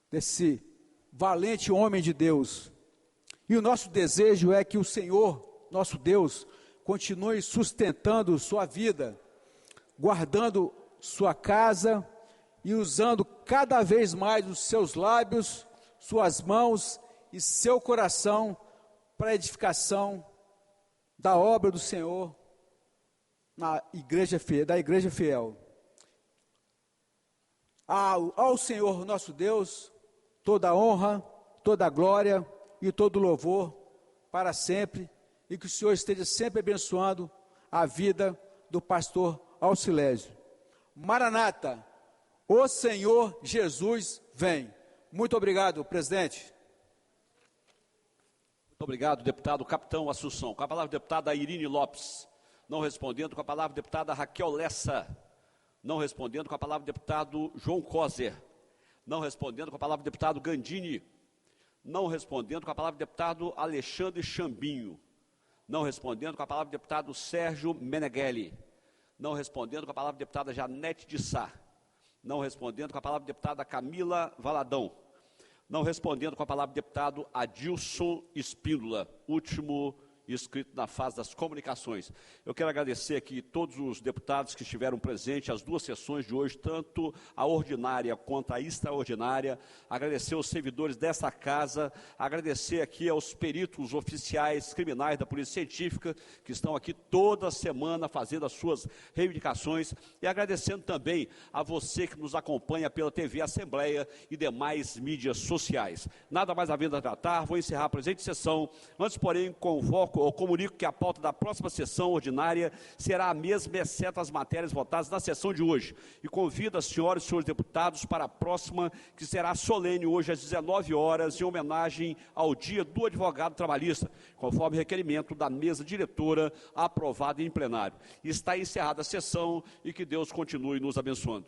desse valente homem de Deus. E o nosso desejo é que o Senhor, nosso Deus, continue sustentando sua vida, guardando sua casa e usando cada vez mais os seus lábios, suas mãos e seu coração para a edificação da obra do Senhor da igreja fiel. Ao Senhor nosso Deus, toda a honra, toda a glória e todo o louvor para sempre, e que o Senhor esteja sempre abençoando a vida do pastor Alcilésio. Maranata, o Senhor Jesus vem. Muito obrigado, presidente. Muito obrigado, deputado Capitão Assunção. Com a palavra, deputada Irine Lopes. Não respondendo. Com a palavra, deputada Raquel Lessa. Não respondendo. Com a palavra, deputado João Coser. Não respondendo. Com a palavra, deputado Gandini. Não respondendo. Com a palavra, deputado Alexandre Chambinho. Não respondendo. Com a palavra, deputado Sérgio Meneghelli. Não respondendo. Com a palavra, deputada Janete de Sá. Não respondendo. Com a palavra, deputada Camila Valadão. Não respondendo. Com a palavra, deputado Adilson Espíndola, último inscrito na fase das comunicações. Eu quero agradecer aqui todos os deputados que estiveram presentes às duas sessões de hoje, tanto a ordinária quanto a extraordinária, agradecer aos servidores dessa casa, agradecer aqui aos peritos oficiais criminais da Polícia Científica, que estão aqui toda semana fazendo as suas reivindicações, e agradecendo também a você que nos acompanha pela TV Assembleia e demais mídias sociais. Nada mais havendo a tratar, vou encerrar a presente sessão. Antes, porém, comunico que a pauta da próxima sessão ordinária será a mesma, exceto as matérias votadas na sessão de hoje. E convido as senhoras e senhores deputados para a próxima, que será solene hoje às 19 horas, em homenagem ao Dia do Advogado Trabalhista, conforme requerimento da mesa diretora, aprovado em plenário. Está encerrada a sessão e que Deus continue nos abençoando.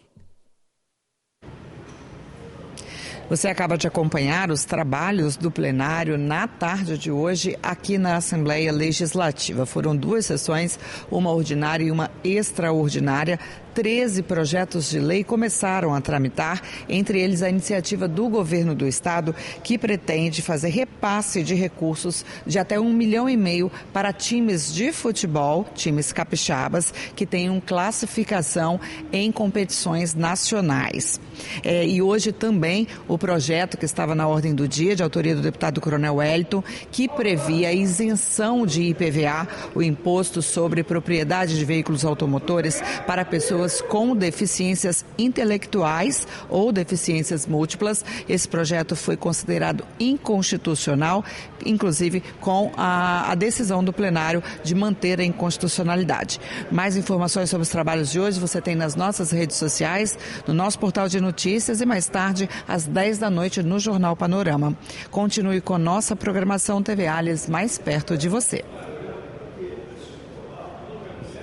Você acaba de acompanhar os trabalhos do plenário na tarde de hoje aqui na Assembleia Legislativa. Foram duas sessões, uma ordinária e uma extraordinária. 13 projetos de lei começaram a tramitar, entre eles a iniciativa do governo do estado, que pretende fazer repasse de recursos de até 1,5 milhão para times de futebol, times capixabas, que tenham classificação em competições nacionais. E hoje também o projeto que estava na ordem do dia, de autoria do deputado Coronel Wellington, que previa a isenção de IPVA, o Imposto sobre Propriedade de Veículos Automotores, para pessoas com deficiências intelectuais ou deficiências múltiplas. Esse projeto foi considerado inconstitucional, inclusive com a decisão do plenário de manter a inconstitucionalidade. Mais informações sobre os trabalhos de hoje você tem nas nossas redes sociais, no nosso portal de notícias e mais tarde, às 10 da noite, no Jornal Panorama. Continue com nossa programação TV Alias, mais perto de você.